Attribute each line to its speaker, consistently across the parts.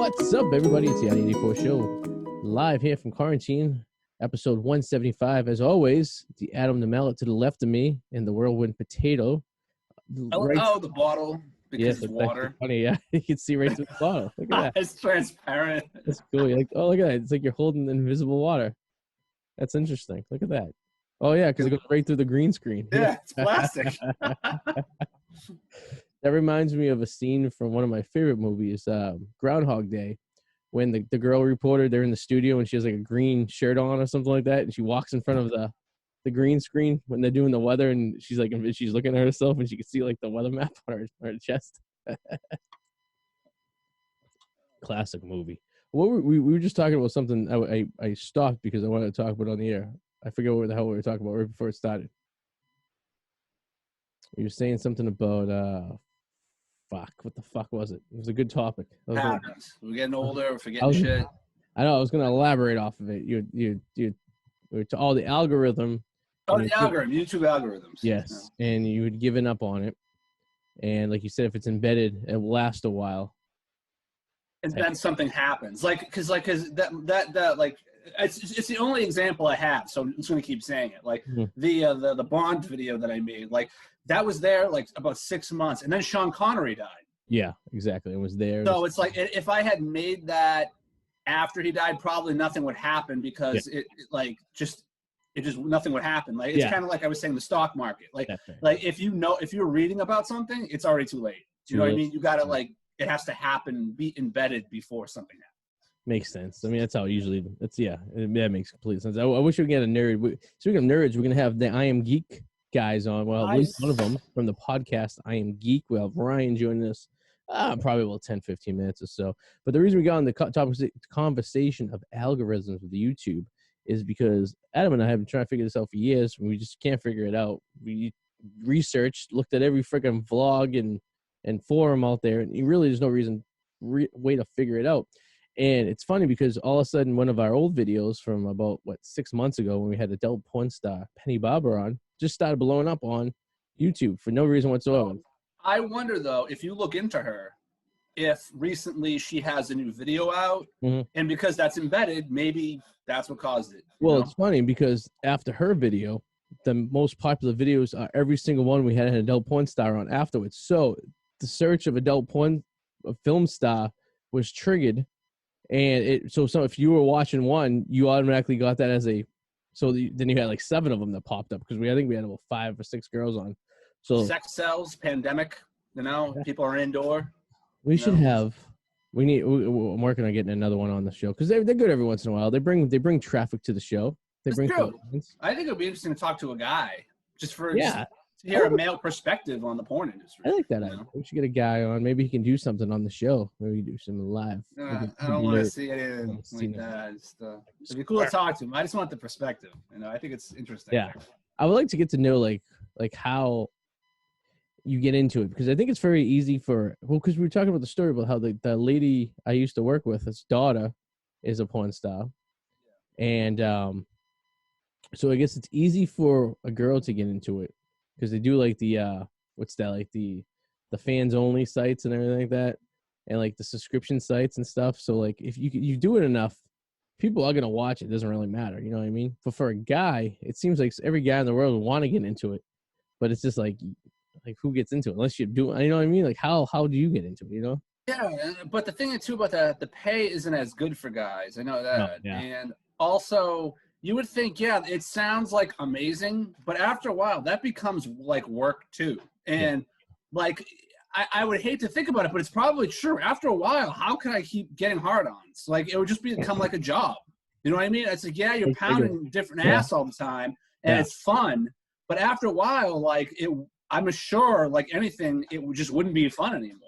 Speaker 1: What's up, everybody? It's the I-84 Show, live here from quarantine, episode 175. As always, the Adam the Mallet to the left of me, and the Whirlwind Potato.
Speaker 2: The bottle, because it's water.
Speaker 1: Funny, yeah. You can see right through the bottle. Look at that.
Speaker 2: It's transparent.
Speaker 1: That's cool. You're like, oh, look at that. It's like you're holding invisible water. That's interesting. Look at that. Oh, yeah, because it goes right through the green screen.
Speaker 2: Yeah, it's plastic.
Speaker 1: That reminds me of a scene from one of my favorite movies, Groundhog Day, when the girl reporter, they're in the studio and she has like a green shirt on or something like that, and she walks in front of the green screen when they're doing the weather, and she's looking at herself and she can see like the weather map on her chest. Classic movie. We were just talking about something. I stopped because I wanted to talk about it on the air. I forget what the hell we were talking about right before it started. You were saying something about what the fuck was it? It was a good topic.
Speaker 2: Happens. We're getting older. We're forgetting shit.
Speaker 1: I know. I was going to elaborate off of it. You to all the algorithm.
Speaker 2: Oh, the algorithm, YouTube algorithms.
Speaker 1: Yes, yeah. And you had given up on it. And like you said, if it's embedded, it will last a while.
Speaker 2: And then something happens, because that it's the only example I have, so I'm just gonna keep saying it. Like the Bond video that I made, like that was there like about 6 months, and then Sean Connery died. Yeah, exactly. It was there. So it's like if I had made that after he died, probably nothing would happen because it nothing would happen. Like it's kind of like I was saying, the stock market. Like if you're reading about something, it's already too late. You know what I mean? You gotta it has to happen, be embedded before something happens.
Speaker 1: Makes sense. I mean, that's how it usually. That makes complete sense. I wish we could get a nerd. Speaking of nerds, we're gonna have the I Am Geek guys on. Well, at least one of them from the podcast I Am Geek. We'll have Ryan joining us. Probably about 10-15 minutes or so. But the reason we got on the conversation of algorithms with YouTube is because Adam and I have been trying to figure this out for years, and we just can't figure it out. We researched, looked at every freaking vlog and forum out there, and really there's no way to figure it out. And it's funny because all of a sudden one of our old videos from about 6 months ago, when we had adult porn star Penny Barber on, just started blowing up on YouTube for no reason whatsoever.
Speaker 2: I wonder though, if you look into her, if recently she has a new video out, and because that's embedded, maybe that's what caused it.
Speaker 1: Well, it's funny because after her video, the most popular videos are every single one we had an adult porn star on afterwards. So the search of adult porn film star was triggered, and so if you were watching one, you automatically got that as a. So then you had like 7 of them that popped up because I think we had about 5 or 6 girls on. So
Speaker 2: sex sells, pandemic, people are indoor.
Speaker 1: We should have. I'm working on getting another one on the show because they're good every once in a while. They bring traffic to the show.
Speaker 2: I think it would be interesting to talk to a guy just for to hear a male perspective on the porn industry.
Speaker 1: I like that idea. We should get a guy on. Maybe he can do something on the show. Maybe we can do something live.
Speaker 2: I don't want to see anything like that. It'd be cool to talk to him. I just want the perspective. I think it's interesting.
Speaker 1: Yeah, I would like to get to know like how you get into it, because I think it's very easy because we were talking about the story about how the lady I used to work with, his daughter is a porn star. And so I guess it's easy for a girl to get into it because they do like the the fans only sites and everything like that, and like the subscription sites and stuff. So like if you do it enough, people are gonna watch it. It doesn't really matter, you know what I mean? But for a guy, it seems like every guy in the world would want to get into it, but it's just like who gets into it unless you do, you know what I mean? Like how do you get into it,
Speaker 2: Yeah, but the thing too about the pay isn't as good for guys. I know that.
Speaker 1: No, yeah.
Speaker 2: And also you would think, it sounds like amazing, but after a while that becomes like work too. And I would hate to think about it, but it's probably true. After a while, how can I keep getting hard-ons? Like it would just become like a job. You know what I mean? It's like, you're pounding different ass all the time and it's fun, but after a while, I'm sure, like anything, it just wouldn't be fun anymore.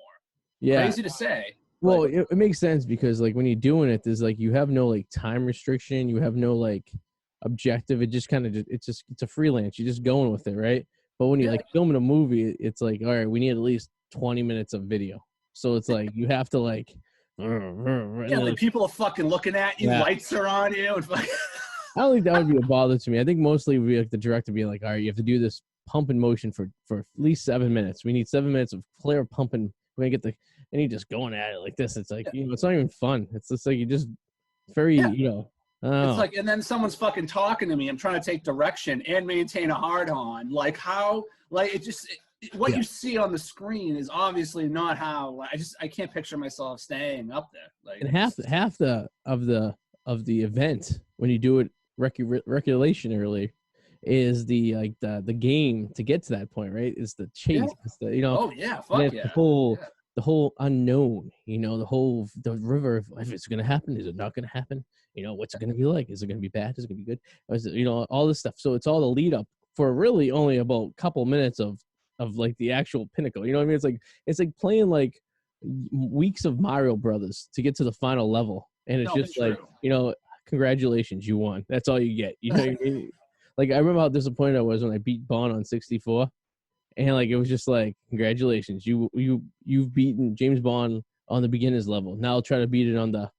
Speaker 2: Yeah. Crazy to say.
Speaker 1: Well, it makes sense because, like, when you're doing it, there's, like, you have no, like, time restriction. You have no, like, objective. It just kind of, it's a freelance. You're just going with it, right? But when you're, like, filming a movie, it's like, all right, we need at least 20 minutes of video. So it's like, you have to, like...
Speaker 2: like, people are fucking looking at you. Lights are on you. And
Speaker 1: I don't think that would be a bother to me. I think mostly it would be, like, the director being like, all right, you have to do this pump in motion for at least 7 minutes. We need 7 minutes of clear pumping. We're gonna get and he just going at it like this. It's like, you know, it's not even fun. It's just like, you just very, you know,
Speaker 2: it's like, and then someone's fucking talking to me. I'm trying to take direction and maintain a hard on. Like how, like it just, what you see on the screen is obviously not how. I can't picture myself staying up there. Like,
Speaker 1: and half of the event when you do it recreationally is the game to get to that point, right? Is the chase.
Speaker 2: Yeah.
Speaker 1: It's the, you know.
Speaker 2: Oh yeah, fuck yeah.
Speaker 1: The whole unknown, you know, the river. If it's gonna happen, is it not gonna happen? You know, what's it gonna be like? Is it gonna be bad? Is it gonna be good? Is it, you know, all this stuff. So it's all the lead up for really only about a couple minutes of like the actual pinnacle. You know what I mean? It's like playing like weeks of Mario Brothers to get to the final level, and it's just like, you know, congratulations, you won. That's all you get. You know what I mean? Like, I remember how disappointed I was when I beat Bond on 64. And like, it was just like, congratulations, you've beaten James Bond on the beginner's level. Now I'll try to beat it on the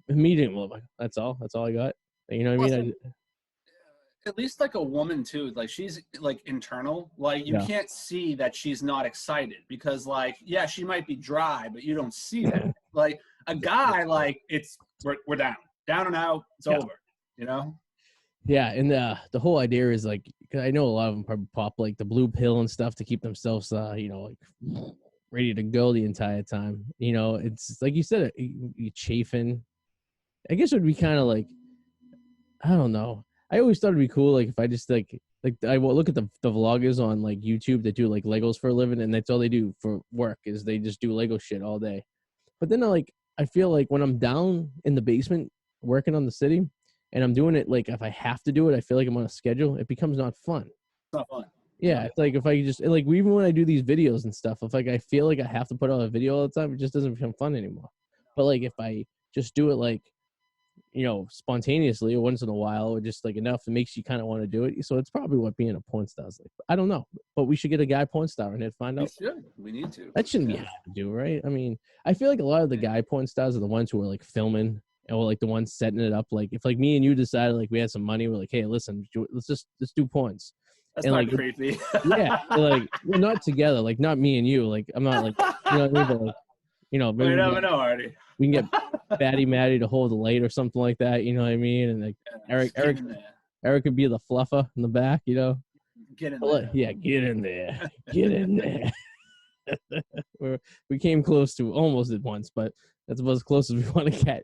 Speaker 1: medium level. That's all I got. You know what I mean?
Speaker 2: At least like a woman too, like she's like internal, like you can't see that she's not excited, because like, yeah, she might be dry, but you don't see that. Like a guy, like we're down and out, it's over, you know?
Speaker 1: Yeah, and the whole idea is like, cause I know a lot of them probably pop like the blue pill and stuff to keep themselves, you know, like ready to go the entire time. You know, it's like you said, you chafing. I guess it would be kind of like, I don't know. I always thought it'd be cool, like if I just like I will look at the vloggers on like YouTube that do like Legos for a living, and that's all they do for work is they just do Lego shit all day. But then I feel like when I'm down in the basement working on the city, and I'm doing it like if I have to do it, I feel like I'm on a schedule. It becomes not fun.
Speaker 2: It's not fun.
Speaker 1: Yeah, it's like if I just like even when I do these videos and stuff, if like I feel like I have to put out a video all the time, it just doesn't become fun anymore. But like if I just do it like, you know, spontaneously or once in a while, or just like enough, it makes you kind of want to do it. So it's probably what being a porn star is like. I don't know, but we should get a guy porn star in here to find out.
Speaker 2: We need to.
Speaker 1: That shouldn't be hard to do, right? I mean, I feel like a lot of the guy porn stars are the ones who are like filming, or like the ones setting it up. Like if like me and you decided like we had some money, we're like, hey, listen, let's do porns.
Speaker 2: That's
Speaker 1: and,
Speaker 2: not
Speaker 1: like,
Speaker 2: creepy.
Speaker 1: Yeah, like we're not together, like not me and you. Like I'm not like, you know what I mean? But like, you know, maybe
Speaker 2: we never know, Arty.
Speaker 1: We can get Batty Matty to hold the light or something like that. You know what I mean? And like Eric could be the fluffer in the back. You know,
Speaker 2: get in there.
Speaker 1: Yeah, get in there, get in there. We came close to almost at once, but that's about as close as we want to get.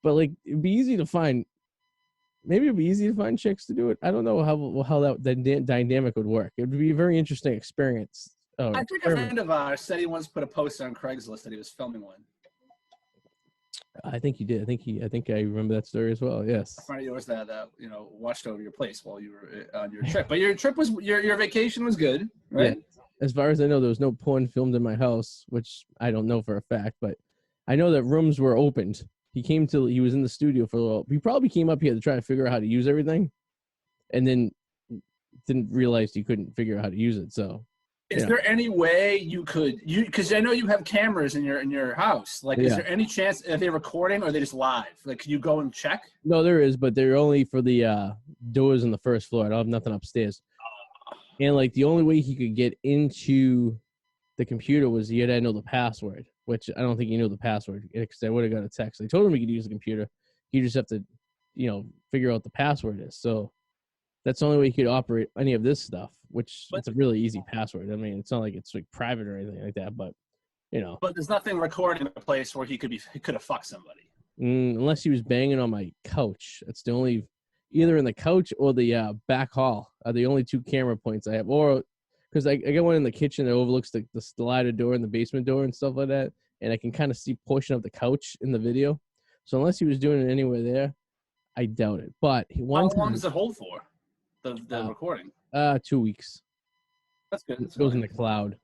Speaker 1: But like, it'd be easy to find. Maybe it'd be easy to find chicks to do it. I don't know how that dynamic would work. It would be a very interesting experience.
Speaker 2: I think a friend of ours said he once put a post on Craigslist that he was filming one.
Speaker 1: I think you did. I think I remember that story as well. Yes.
Speaker 2: A friend of yours that you know, watched over your place while you were on your trip. But your trip was your vacation was good, right?
Speaker 1: Yeah. As far as I know, there was no porn filmed in my house, which I don't know for a fact, but I know that rooms were opened. He was in the studio for a little. He probably came up here to try to figure out how to use everything, and then didn't realize he couldn't figure out how to use it. So,
Speaker 2: is there any way you could because I know you have cameras in your house. Like, is there any chance are they recording or are they just live? Like, can you go and check? No,
Speaker 1: there is, but they're only for the doors on the first floor. I don't have nothing upstairs. And like the only way he could get into the computer was he had to know the password, which I don't think he knew the password because I would have got a text. I told him he could use the computer. He just have to, you know, figure out the password is. So that's the only way he could operate any of this stuff, which it's a really easy password. I mean, it's not like it's like private or anything like that, but you know.
Speaker 2: But there's nothing recording in a place where he could have fucked somebody.
Speaker 1: Unless he was banging on my couch. That's the only, either in the couch or the back hall are the only two camera points I have. Or because I got one in the kitchen that overlooks the slider door and the basement door and stuff like that, and I can kind of see portion of the couch in the video. So unless he was doing it anywhere there, I doubt it. But
Speaker 2: how long does it hold for? The recording?
Speaker 1: 2 weeks.
Speaker 2: That's good.
Speaker 1: It goes in the cloud.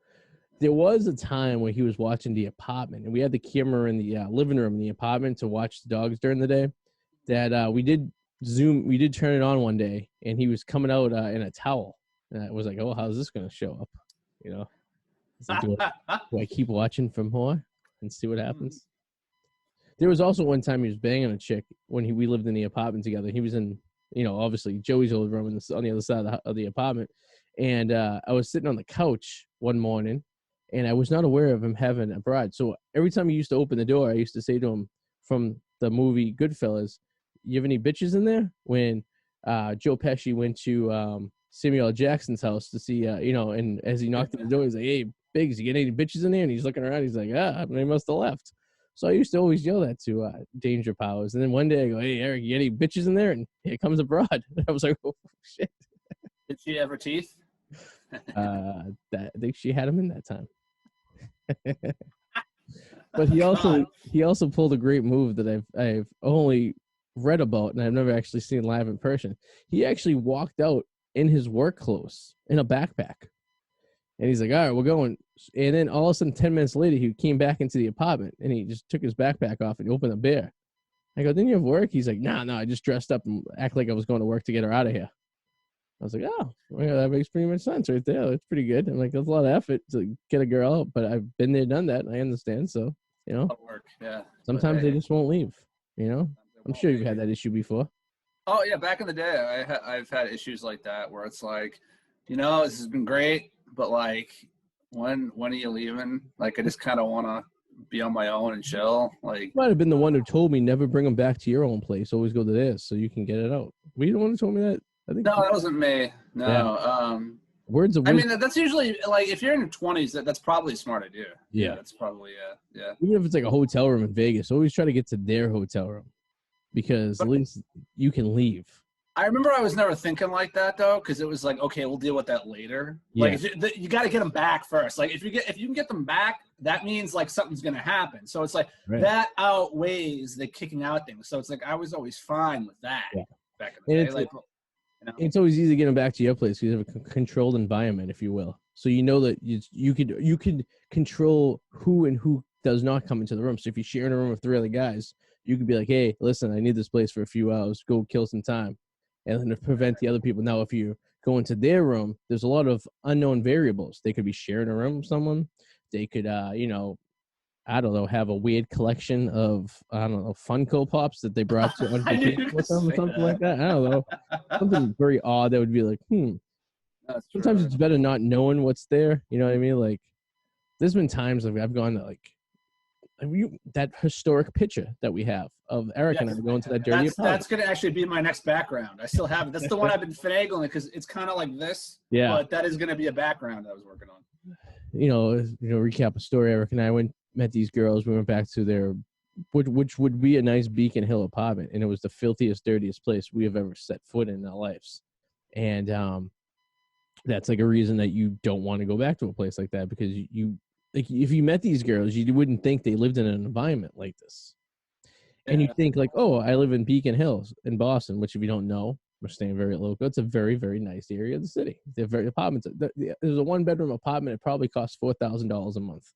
Speaker 1: There was a time where he was watching The Apartment, and we had the camera in the living room in the apartment to watch the dogs during the day. That we did turn it on one day, and he was coming out in a towel. And I was like, oh, how's this going to show up? You know, like, do I keep watching for more and see what happens? There was also one time he was banging a chick when we lived in the apartment together. He was in, you know, obviously Joey's old room on the other side of the apartment. And I was sitting on the couch one morning, and I was not aware of him having a bride. So every time he used to open the door, I used to say to him from the movie Goodfellas, "You have any bitches in there?" When Joe Pesci went to Samuel L. Jackson's house to see, and as he knocked on the door, he's like, "Hey, Biggs, you get any bitches in there?" And he's looking around, he's like, they must have left. So I used to always yell that to Danger Powers. And then one day I go, "Hey, Eric, you get any bitches in there?" And here comes a broad. I was like, "Oh, shit."
Speaker 2: Did she have her teeth?
Speaker 1: I think she had him in that time. But he also pulled a great move that I've only read about and I've never actually seen live in person. He actually walked out in his work clothes in a backpack, and he's like, "All right, we're going." And then all of a sudden, 10 minutes later, he came back into the apartment and he just took his backpack off and he opened a beer. I go, "Didn't you have work?" He's like, "No, I just dressed up and act like I was going to work to get her out of here." I was like, "Oh, well, that makes pretty much sense right there. That's pretty good." I'm like, "That's a lot of effort to get a girl out, but I've been there, done that. I understand." So,
Speaker 2: Work, yeah.
Speaker 1: sometimes they just won't leave. I'm sure you've had that issue before.
Speaker 2: Oh yeah, back in the day, I've had issues like that where it's like, this has been great, but like, when are you leaving? Like, I just kind of want to be on my own and chill. Like,
Speaker 1: you might have been the one who told me never bring them back to your own place. Always go to theirs so you can get it out. Were you the one who told me that? I think
Speaker 2: no, that wasn't me. No.
Speaker 1: Yeah. Words of
Speaker 2: wisdom.
Speaker 1: wisdom.
Speaker 2: I mean, that's usually like if you're in your 20s, that's probably a smart idea.
Speaker 1: Yeah,
Speaker 2: that's probably yeah.
Speaker 1: Even if it's like a hotel room in Vegas, always try to get to their hotel room because at least you can leave.
Speaker 2: I remember I was never thinking like that though, because it was like, okay, we'll deal with that later.
Speaker 1: Yeah.
Speaker 2: Like you got to get them back first. Like if you can get them back, that means like something's gonna happen. So it's like that outweighs the kicking out thing. So it's like I was always fine with that back in the day.
Speaker 1: It's always easy to get them back to your place because you have a controlled environment, if you will. So you know that you could control who and who does not come into the room. So if you share in a room with 3 other guys, you could be like, "Hey, listen, I need this place for a few hours. Go kill some time," and then to prevent the other people. Now, if you go into their room, there's a lot of unknown variables. They could be sharing a room with someone. They could, I don't know, have a weird collection of, Funko Pops that they brought to on vacation with them or something like that. I don't know. Something very odd that would be like, sometimes it's better not knowing what's there. You know what I mean? Like, there's been times I've gone to, like, that historic picture that we have of Eric and I going to that dirty apartment.
Speaker 2: That's going to actually be my next background. I still have it. That's the one I've been finagling because it's kind of like this.
Speaker 1: Yeah.
Speaker 2: But that is going to be a background I was working on.
Speaker 1: Recap a story. Eric and I met these girls. We went back to their, which would be a nice Beacon Hill apartment, and it was the filthiest, dirtiest place we have ever set foot in our lives. And that's like a reason that you don't want to go back to a place like that because you like if you met these girls, you wouldn't think they lived in an environment like this. And you think like, "Oh, I live in Beacon Hills in Boston," which if you don't know, we're staying very local. It's a very, very nice area of the city. They're very apartments. There's a 1-bedroom apartment. It probably costs $4,000 a month,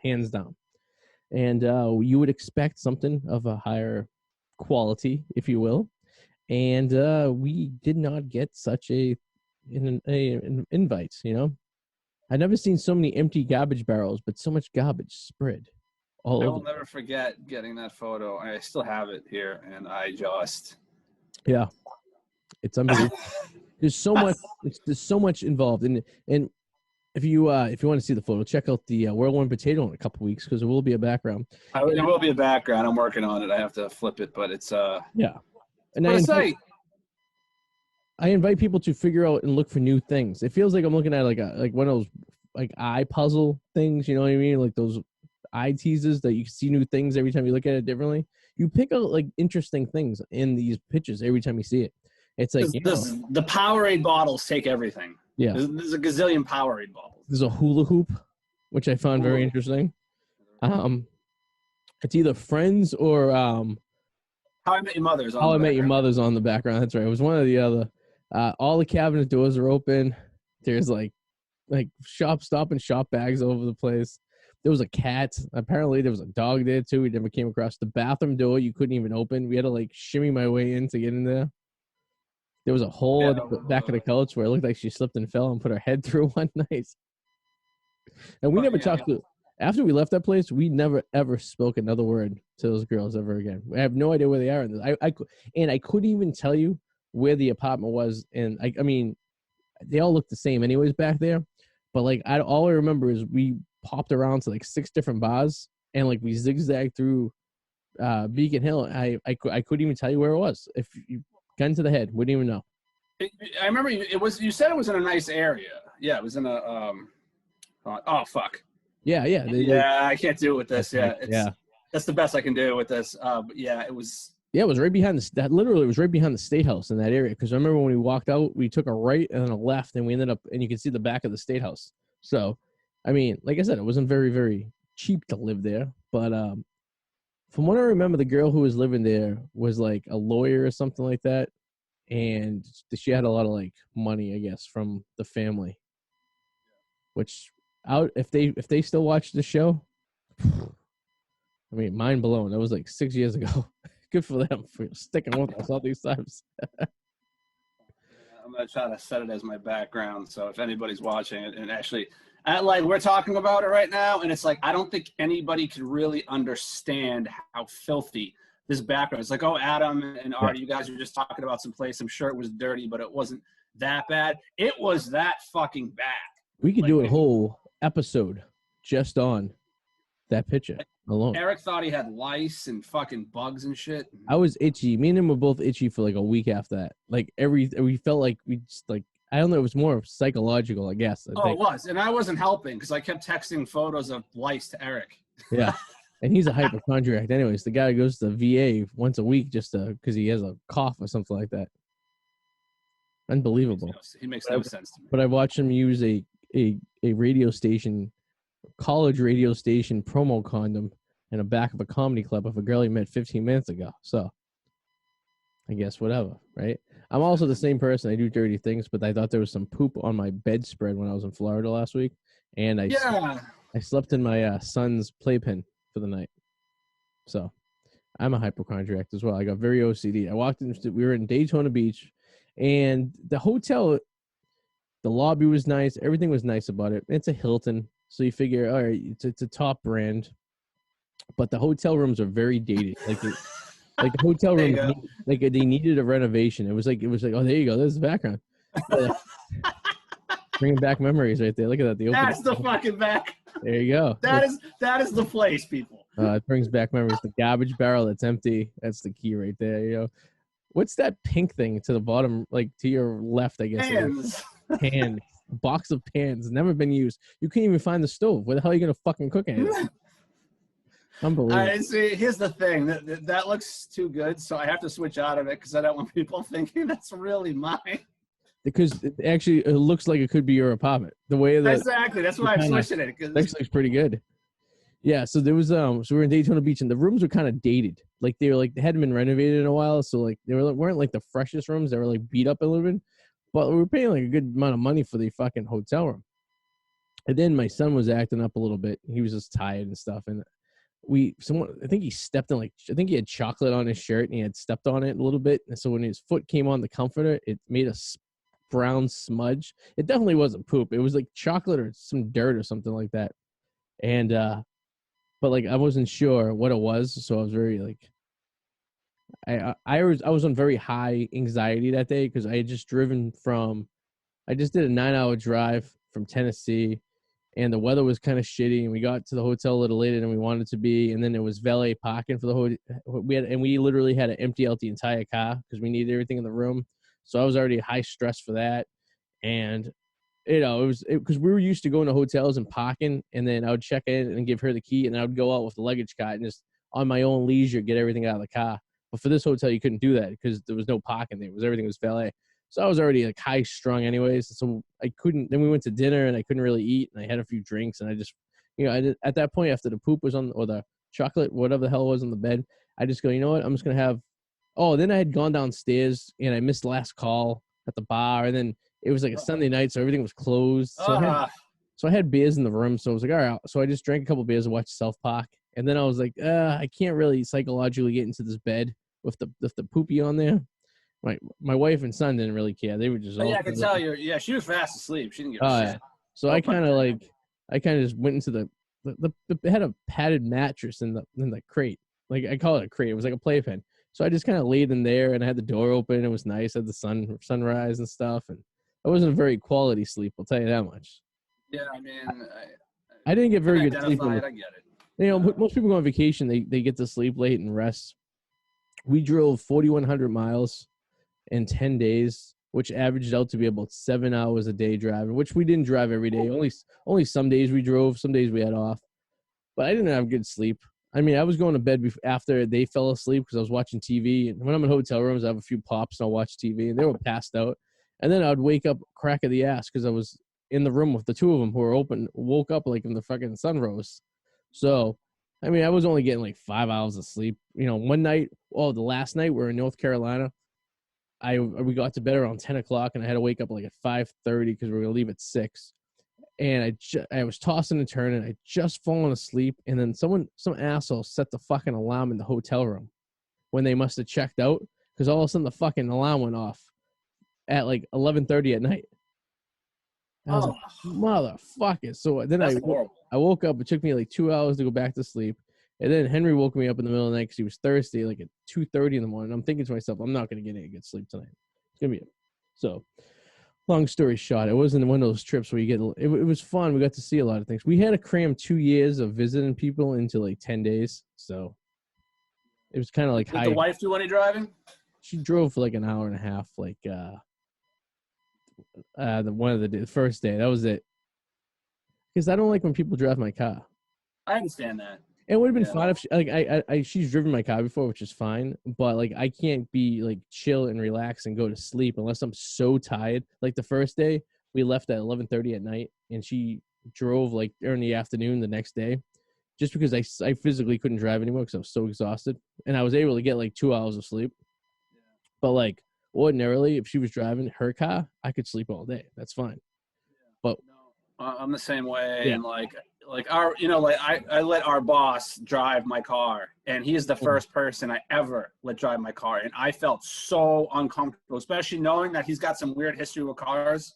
Speaker 1: hands down. And you would expect something of a higher quality, if you will. And we did not get such an invite. I've never seen so many empty garbage barrels, but so much garbage spread all over.
Speaker 2: I will never forget getting that photo. I still have it here, and I just it's unbelievable. There's so much. There's so much involved, and if you want to see the photo, check out the Whirlwind Potato in a couple weeks because there will be a background. There will be a background. I'm working on it. I have to flip it, but it's
Speaker 1: And I invite people to figure out and look for new things. It feels like I'm looking at like one of those like eye puzzle things. You know what I mean? Like those eye teasers that you see new things every time you look at it differently. You pick out like interesting things in these pictures every time you see it. It's like
Speaker 2: the Powerade bottles take everything.
Speaker 1: Yeah,
Speaker 2: there's a gazillion Powerade bottles.
Speaker 1: There's a hula hoop, which I found very interesting. It's either Friends or
Speaker 2: How I Met Your Mother's.
Speaker 1: How I Met Your Mother's on the background. That's right. It was one or the other. All the cabinet doors are open. There's like stop and shop bags all over the place. There was a cat. Apparently there was a dog there too. We never came across. The bathroom door you couldn't even open. We had to like shimmy my way in to get in there. There was a hole at the back of the couch where it looked like she slipped and fell and put her head through one night. And we never talked to. After we left that place, we never ever spoke another word to those girls ever again. I have no idea where they are. I couldn't even tell you where the apartment was. And I mean, they all look the same anyways back there. But like, all I remember is we popped around to like 6 different bars, and like we zigzagged through Beacon Hill. I couldn't even tell you where it was. If you gun to the head, wouldn't even know.
Speaker 2: I remember you said it was in a nice area. Yeah, it was in a oh fuck.
Speaker 1: Yeah.
Speaker 2: I can't do it with this. Yeah, that's the best I can do with this. But yeah, it was.
Speaker 1: Yeah, it was right behind literally it was right behind the State House in that area. Because I remember when we walked out, we took a right and then a left, and we ended up, and you could see the back of the State House. So, I mean, like I said, it wasn't very, very cheap to live there. But from what I remember, the girl who was living there was like a lawyer or something like that, and she had a lot of like money, I guess, from the family. Which if they still watch the show, I mean, mind blown. That was like 6 years ago. Good for them for sticking with us all these times.
Speaker 2: I'm going to try to set it as my background. So if anybody's watching it, and actually, like we're talking about it right now, and it's like, I don't think anybody could really understand how filthy this background is. Like, oh, Adam and Arty, you guys were just talking about some place. I'm sure it was dirty, but it wasn't that bad. It was that fucking bad.
Speaker 1: We could do a whole episode just on that picture alone.
Speaker 2: Eric thought he had lice and fucking bugs and shit.
Speaker 1: I was itchy. Me and him were both itchy for like a week after that. Like we felt like we just like, I don't know, it was more psychological, I guess.
Speaker 2: I think. It was. And I wasn't helping because I kept texting photos of lice to Eric.
Speaker 1: Yeah. And he's a hypochondriac anyways. The guy goes to VA once a week just because he has a cough or something like that. Unbelievable.
Speaker 2: He makes no sense to me.
Speaker 1: But I watched him use a radio station, college radio station promo condom in the back of a comedy club of a girl he met 15 minutes ago. So I guess whatever, right? I'm also the same person. I do dirty things, but I thought there was some poop on my bedspread when I was in Florida last week, and I slept in my son's playpen for the night. So I'm a hypochondriac as well. I got very OCD. I walked in. We were in Daytona Beach, and the hotel, the lobby was nice. Everything was nice about it. It's a Hilton, so you figure, all right, it's a top brand, but the hotel rooms are very dated. Like the hotel room, like they needed a renovation. It was like, oh, there you go. There's the background. Bringing back memories right there. Look at that.
Speaker 2: That's the fucking back.
Speaker 1: There you go.
Speaker 2: That is the place, people.
Speaker 1: It brings back memories. The garbage barrel that's empty. That's the key right there. You know, what's that pink thing to the bottom, like to your left? I guess.
Speaker 2: Pans.
Speaker 1: Pan. A box of pans, never been used. You can't even find the stove. Where the hell are you gonna fucking cook it? Unbelievable.
Speaker 2: All right, see, here's the thing. That looks too good, so I have to switch out of it because I don't want people thinking that's really mine.
Speaker 1: Because it looks like it could be your apartment. The way that
Speaker 2: exactly, that's why I'm switching it.
Speaker 1: That looks pretty good. Yeah, so there was so we were in Daytona Beach, and the rooms were kind of dated. Like they hadn't been renovated in a while, so like weren't like the freshest rooms. They were like beat up a little bit, but we were paying like a good amount of money for the fucking hotel room. And then my son was acting up a little bit. He was just tired and stuff, and I think he stepped in, I think he had chocolate on his shirt and he had stepped on it a little bit. And so when his foot came on the comforter, it made a brown smudge. It definitely wasn't poop. It was like chocolate or some dirt or something like that. And, but like, I wasn't sure what it was. So I was very like, I was on very high anxiety that day because I had just did a 9-hour drive from Tennessee. And the weather was kind of shitty, and we got to the hotel a little later than we wanted to be. And then there was valet parking for the hotel. We literally had to empty out the entire car because we needed everything in the room. So I was already high stress for that. And it was because we were used to going to hotels and parking, and then I would check in and give her the key, and I would go out with the luggage cart and just on my own leisure get everything out of the car. But for this hotel, you couldn't do that because there was no parking there. Everything was valet. So I was already like high strung anyways. So I couldn't, then we went to dinner and I couldn't really eat, and I had a few drinks, and I just, at that point after the poop was or the chocolate, whatever the hell was on the bed, I just go, you know what? I'm just going to have, then I had gone downstairs and I missed last call at the bar. And then it was like a Sunday night. So everything was closed. So I had beers in the room. So I was like, all right. So I just drank a couple of beers and watched South Park. And then I was like, I can't really psychologically get into this bed with the poopy on there. My wife and son didn't really care. They were just
Speaker 2: I can tell you. Yeah, she was fast asleep. She didn't give a shit.
Speaker 1: So I kind of just went into the it had a padded mattress in the crate. Like I call it a crate. It was like a playpen. So I just kind of laid in there, and I had the door open. It was nice. I had the sunrise and stuff, and it wasn't a very quality sleep. I'll tell you that much.
Speaker 2: Yeah, I mean,
Speaker 1: I didn't get very good sleep.
Speaker 2: I get it.
Speaker 1: You know, most people go on vacation, they get to sleep late and rest. We drove 4,100 miles in 10 days, which averaged out to be about 7 hours a day driving, which we didn't drive every day. Only some days we drove, some days we had off. But I didn't have good sleep. I mean, I was going to bed after they fell asleep because I was watching TV. And when I'm in hotel rooms, I have a few pops and I'll watch TV, and they were passed out. And then I'd wake up crack of the ass because I was in the room with the two of them who were woke up like when the fucking sun rose. So, I mean, I was only getting like 5 hours of sleep. You know, the last night we were in North Carolina. We got to bed around 10 o'clock, and I had to wake up like at 5:30 because we were going to leave at 6. And I was tossing and turning. I just fallen asleep, and then some asshole set the fucking alarm in the hotel room when they must have checked out, because all of a sudden the fucking alarm went off at like 11:30 at night. I was like, motherfucker. So then I woke up. It took me like 2 hours to go back to sleep. And then Henry woke me up in the middle of the night because he was thirsty, like at 2:30 in the morning. I'm thinking to myself, I'm not going to get any good sleep tonight. It's going to be so. Long story short, it wasn't one of those trips where you get. It was fun. We got to see a lot of things. We had to cram 2 years of visiting people into like 10 days. So it was kind of like.
Speaker 2: Did the wife do any driving?
Speaker 1: She drove for like an hour and a half, like the first day. That was it. Because I don't like when people drive my car.
Speaker 2: I understand that.
Speaker 1: It would have been fun if she's driven my car before, which is fine. But like, I can't be like chill and relax and go to sleep unless I'm so tired. Like the first day, we left at 11:30 at night, and she drove like during the afternoon the next day, just because I physically couldn't drive anymore because I was so exhausted, and I was able to get like 2 hours of sleep. Yeah. But like ordinarily, if she was driving her car, I could sleep all day. That's fine. Yeah. But
Speaker 2: I'm the same way, and like I let our boss drive my car, and he is the first person I ever let drive my car, and I felt so uncomfortable, especially knowing that he's got some weird history with cars.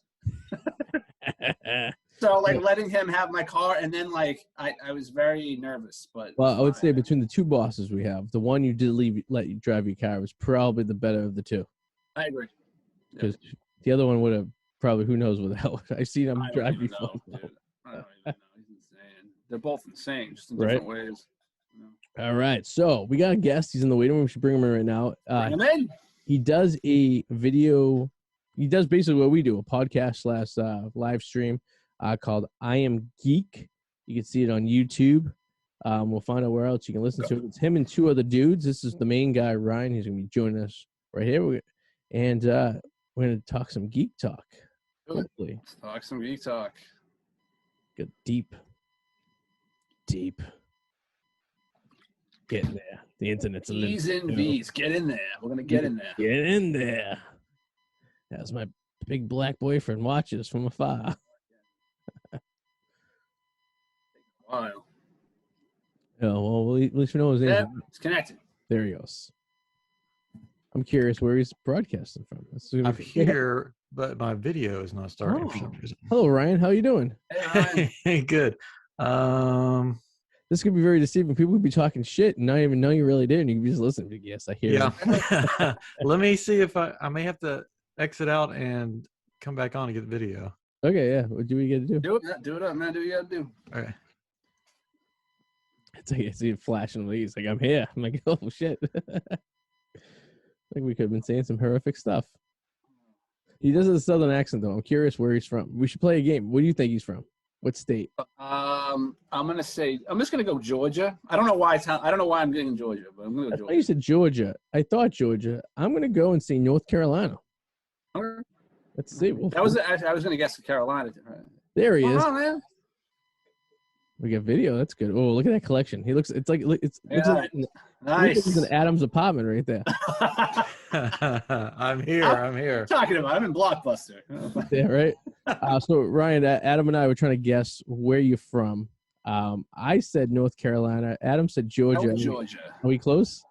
Speaker 2: So like letting him have my car, and then like I was very nervous. But
Speaker 1: I would say between the two bosses we have, the one you did let you drive your car was probably the better of the two.
Speaker 2: I agree.
Speaker 1: Because the other one would have probably, who knows what the hell. I've seen him drive before.
Speaker 2: I don't even know. He's insane. They're both insane, just in different ways. You know?
Speaker 1: All right. So we got a guest. He's in the waiting room. We should bring him in right now.
Speaker 2: Bring him in.
Speaker 1: He does a video. He does basically what we do, a podcast / live stream called I Am Geek. You can see it on YouTube. We'll find out where else you can listen to it. It's him and two other dudes. This is the main guy, Ryan. He's going to be joining us right here. And we're going to talk some geek talk. Hopefully.
Speaker 2: Let's talk some geek talk.
Speaker 1: Get deep. Get in there. The internet's a little.
Speaker 2: E's and V's. Get in there. We're going to get in there.
Speaker 1: Get in there. As my big black boyfriend watches from afar.
Speaker 2: Wow.
Speaker 1: Yeah, well, at least we know his name.
Speaker 2: Yeah, it's connected.
Speaker 1: There he goes. I'm curious where he's broadcasting from.
Speaker 3: I'm here, but my video is not starting for some reason.
Speaker 1: Hello, Ryan. How you doing?
Speaker 2: Hey,
Speaker 3: Ryan. Good.
Speaker 1: This could be very deceiving. People could be talking shit and not even know you really did, and you can be just listening to, yes, I hear you.
Speaker 3: Yeah. Let me see if I may have to exit out and come back on and get the video.
Speaker 1: Okay, yeah. What do we get to do?
Speaker 2: Do it up, man. Do what you got to do.
Speaker 3: All right.
Speaker 1: It's like I see it flashing leaves. Like, I'm here. I'm like, oh, shit. Like we could have been saying some horrific stuff. He does have a southern accent, though. I'm curious where he's from. We should play a game. Where do you think he's from? What state?
Speaker 2: I'm just gonna go Georgia. I don't know why I'm getting Georgia, but I'm gonna go Georgia.
Speaker 1: You said Georgia. I thought Georgia. I'm gonna go and say North Carolina.
Speaker 2: Okay.
Speaker 1: Let's see.
Speaker 2: I was gonna guess Carolina.
Speaker 1: There he is.
Speaker 2: On, man.
Speaker 1: We got video. That's good. Oh, look at that collection. He looks. It's like it's.
Speaker 2: Yeah,
Speaker 1: looks like,
Speaker 2: nice.
Speaker 1: It's an Adam's apartment right there.
Speaker 3: I'm here.
Speaker 2: Talking about. I'm in Blockbuster.
Speaker 1: Yeah, right. So Ryan, Adam, and I were trying to guess where you're from. I said North Carolina. Adam said Georgia.
Speaker 2: Georgia.
Speaker 1: Are we close?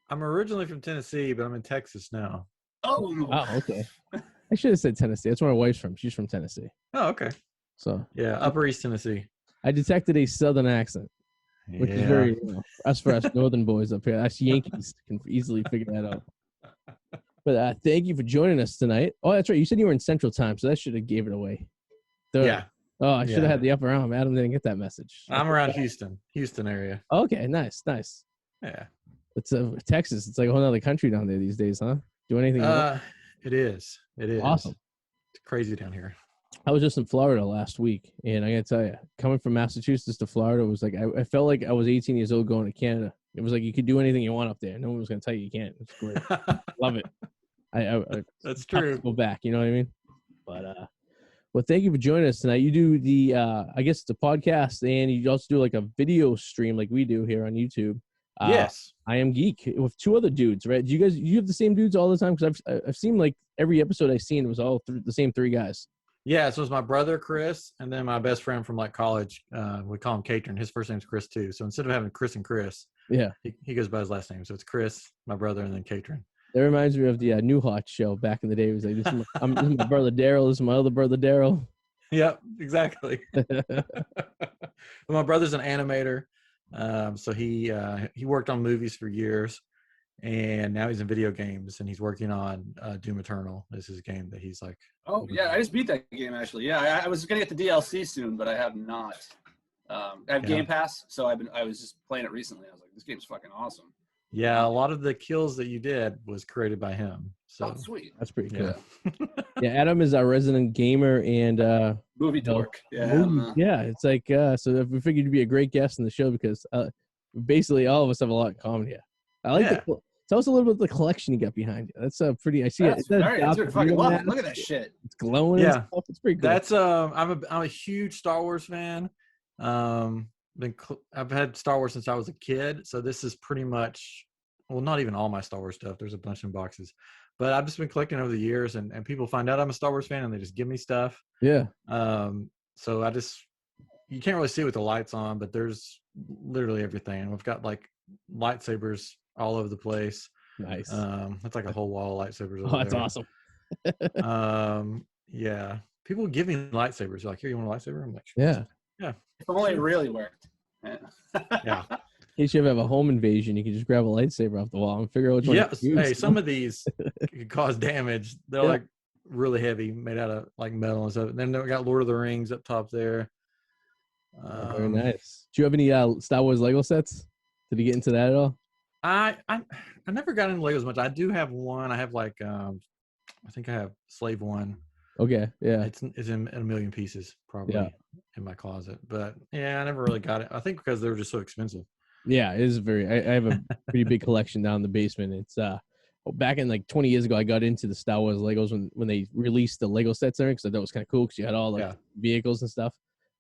Speaker 3: I'm originally from Tennessee, but I'm in Texas now.
Speaker 2: Oh,
Speaker 1: okay. I should have said Tennessee. That's where my wife's from. She's from Tennessee.
Speaker 3: Oh, okay.
Speaker 1: So
Speaker 3: yeah, Upper East Tennessee.
Speaker 1: I detected a southern accent, which is very, us for us northern boys up here. Us Yankees can easily figure that out. But thank you for joining us tonight. Oh, that's right. You said you were in Central Time, so that should have gave it away.
Speaker 3: Yeah.
Speaker 1: Oh, I should have had the upper arm. Adam didn't get that message.
Speaker 3: I'm around Houston area.
Speaker 1: Okay, nice.
Speaker 3: Yeah.
Speaker 1: It's Texas. It's like a whole other country down there these days, huh? Do anything?
Speaker 3: It is.
Speaker 1: Awesome.
Speaker 3: It's crazy down here.
Speaker 1: I was just in Florida last week, and I gotta tell you, coming from Massachusetts to Florida was like I felt like I was 18 years old going to Canada. It was like you could do anything you want up there. No one was gonna tell you can't. It's great. Love it.
Speaker 3: That's true.
Speaker 1: Go back. You know what I mean? But well, thank you for joining us tonight. You do the I guess it's a podcast, and you also do like a video stream like we do here on YouTube.
Speaker 3: Yes.
Speaker 1: I Am Geek with 2 other dudes, right? Do you have the same dudes all the time? Because I've seen like every episode I've seen, it was all the same 3 guys.
Speaker 3: Yeah, so it's my brother Chris, and then my best friend from like college. We call him Catron. His first name's Chris too. So instead of having Chris and Chris, he goes by his last name. So it's Chris, my brother, and then Catron.
Speaker 1: That reminds me of the New Hot show back in the day. It was like, this is my brother Daryl. This is my other brother Daryl.
Speaker 3: Yep, exactly. My brother's an animator, so he worked on movies for years. And now he's in video games, and he's working on Doom Eternal. This is his game that he's like.
Speaker 2: Oh yeah, I just beat that game actually. Yeah, I was gonna get the DLC soon, but I have not. I have Game Pass, so I was just playing it recently. I was like, this game's fucking awesome.
Speaker 3: Yeah, a lot of the kills that you did was created by him. So
Speaker 2: sweet.
Speaker 1: That's pretty cool. Yeah, Adam is our resident gamer and
Speaker 2: movie dork. Yeah,
Speaker 1: it's like so we figured you'd be a great guest in the show because basically all of us have a lot in common here. I like tell us a little bit of the collection you got behind you. That's pretty. I see it.
Speaker 2: It's fucking love it. Look at that shit.
Speaker 1: It's glowing.
Speaker 3: Yeah,
Speaker 1: and stuff. It's pretty cool.
Speaker 3: That's I'm a huge Star Wars fan. I've had Star Wars since I was a kid, so this is pretty much not even all my Star Wars stuff. There's a bunch in boxes, but I've just been collecting over the years, and people find out I'm a Star Wars fan, and they just give me stuff.
Speaker 1: Yeah.
Speaker 3: So you can't really see it with the lights on, but there's literally everything. We've got like lightsabers all over the place.
Speaker 1: Nice.
Speaker 3: That's like a whole wall of lightsabers.
Speaker 1: Oh, that's awesome.
Speaker 3: Yeah. People give me lightsabers. They're like, here, you want a lightsaber? I'm like, sure.
Speaker 1: Yeah.
Speaker 2: If only it really worked.
Speaker 3: Yeah.
Speaker 1: In case you ever have a home invasion, you can just grab a lightsaber off the wall and figure out which one.
Speaker 3: Yeah. Hey, some of these could cause damage. They're like really heavy, made out of like metal and stuff. And then we got Lord of the Rings up top there.
Speaker 1: Very nice. Do you have any Star Wars Lego sets? Did you get into that at all?
Speaker 3: I never got into Legos much. I do have one. I have like I think I have Slave One.
Speaker 1: Okay, yeah.
Speaker 3: It's in a million pieces probably in my closet. But yeah, I never really got it. I think because they were just so expensive.
Speaker 1: Yeah, it is very. I have a pretty big collection down in the basement. It's back in like 20 years ago, I got into the Star Wars Legos when they released the Lego sets there because I thought it was kind of cool because you had all like vehicles and stuff.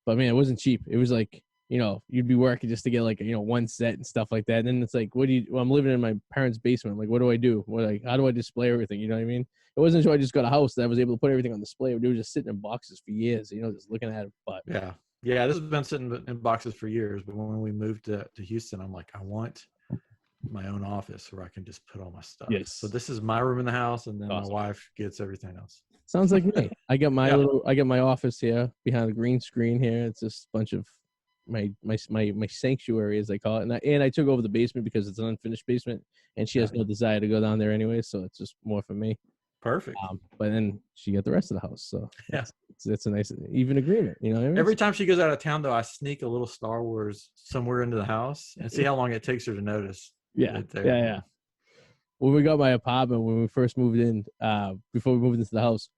Speaker 1: But man, it wasn't cheap. It was like, you'd be working just to get like, one set and stuff like that. And then it's like, I'm living in my parents' basement. I'm like, what do I do? How do I display everything? You know what I mean? It wasn't until I just got a house that I was able to put everything on display. They were just sitting in boxes for years, just looking at it. But
Speaker 3: yeah, this has been sitting in boxes for years. But when we moved to Houston, I'm like, I want my own office where I can just put all my stuff.
Speaker 1: Yes.
Speaker 3: So this is my room in the house, and then my wife gets everything else.
Speaker 1: Sounds like me. I got my I got my office here behind the green screen here. It's just a bunch of my sanctuary, as they call it. And I took over the basement because it's an unfinished basement, and she has no desire to go down there anyway. So it's just more for me.
Speaker 3: Perfect.
Speaker 1: But then she got the rest of the house. So it's a nice even agreement. You know what I mean?
Speaker 3: Every time she goes out of town, though, I sneak a little Star Wars somewhere into the house and see how long it takes her to notice.
Speaker 1: Yeah. When we got my apartment, when we first moved in, before we moved into the house,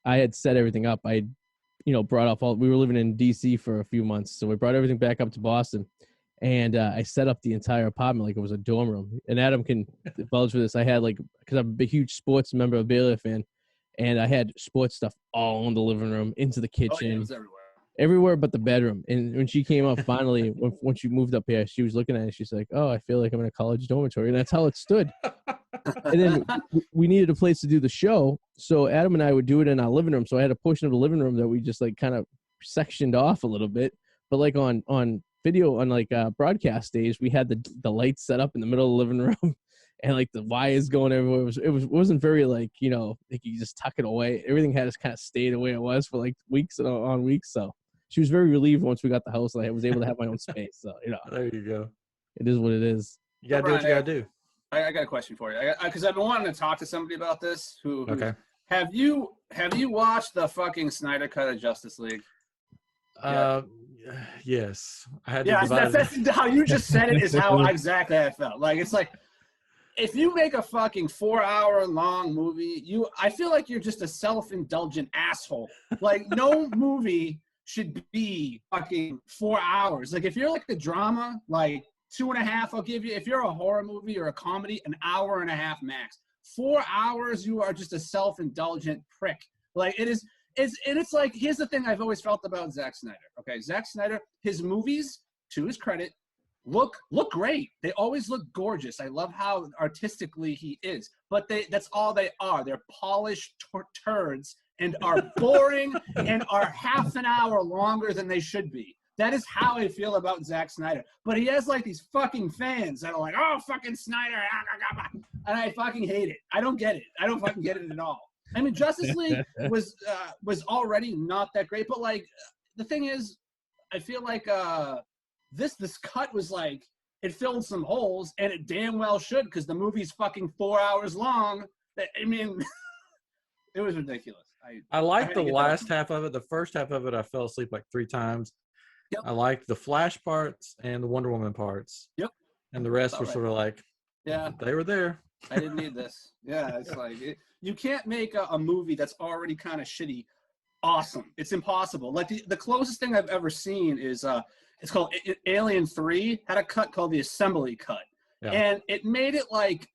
Speaker 1: I had set everything up. I had, brought off we were living in DC for a few months. So we brought everything back up to Boston, and I set up the entire apartment like it was a dorm room. And Adam can vouch for this. I had because I'm a huge sports memorabilia fan, and I had sports stuff all in the living room, into the kitchen.
Speaker 2: Oh, yeah, it was
Speaker 1: everywhere but the bedroom. And when she came up finally, when she moved up here, she was looking at it. She's like, oh, I feel like I'm in a college dormitory. And that's how it stood. And then we needed a place to do the show. So Adam and I would do it in our living room. So I had a portion of the living room that we just kind of sectioned off a little bit. But on video, on broadcast days, we had the lights set up in the middle of the living room. And the wires going everywhere. It wasn't very you just tuck it away. Everything had to kind of stay the way it was for weeks on weeks. So she was very relieved once we got the house and I was able to have my own space. So
Speaker 3: there you go.
Speaker 1: It is what it is.
Speaker 3: You gotta do what you gotta do.
Speaker 2: I got a question for you because I've been wanting to talk to somebody about this. Who
Speaker 3: okay?
Speaker 2: Have you watched the fucking Snyder cut of Justice League?
Speaker 3: Yes. I had to
Speaker 2: Yeah,
Speaker 3: divide
Speaker 2: that's how you just said it is how exactly I felt. Like, it's like, if you make a fucking 4-hour-long movie, I feel like you're just a self-indulgent asshole. Like, no movie should be fucking 4 hours. Like, if you're like a drama, like 2.5, I'll give you. If you're a horror movie or a comedy, 1.5 hours max. 4 hours, you are just a self-indulgent prick. Like, it's like, here's the thing I've always felt about Zack Snyder. Okay, Zack Snyder, his movies, to his credit, look great. They always look gorgeous. I love how artistically he is. But that's all they are. They're polished turds and are boring and are half an hour longer than they should be. That is how I feel about Zack Snyder. But he has like these fucking fans that are like, oh, fucking Snyder. And I fucking hate it. I don't get it. I don't fucking get it at all. I mean, Justice League was already not that great. But like, the thing is, I feel like this cut was like, it filled some holes, and it damn well should, because the movie's fucking 4 hours long. I mean, it was ridiculous.
Speaker 3: I liked the last half of it. The first half of it, I fell asleep like 3 times.
Speaker 2: Yep.
Speaker 3: I liked the Flash parts and the Wonder Woman parts.
Speaker 2: Yep.
Speaker 3: And the rest were sort of like,
Speaker 2: yeah,
Speaker 3: they were there.
Speaker 2: I didn't need this. Yeah, it's like, you can't make a movie that's already kind of shitty awesome. It's impossible. Like, the closest thing I've ever seen is it's called Alien 3, had a cut called the Assembly Cut. Yeah. And it made it like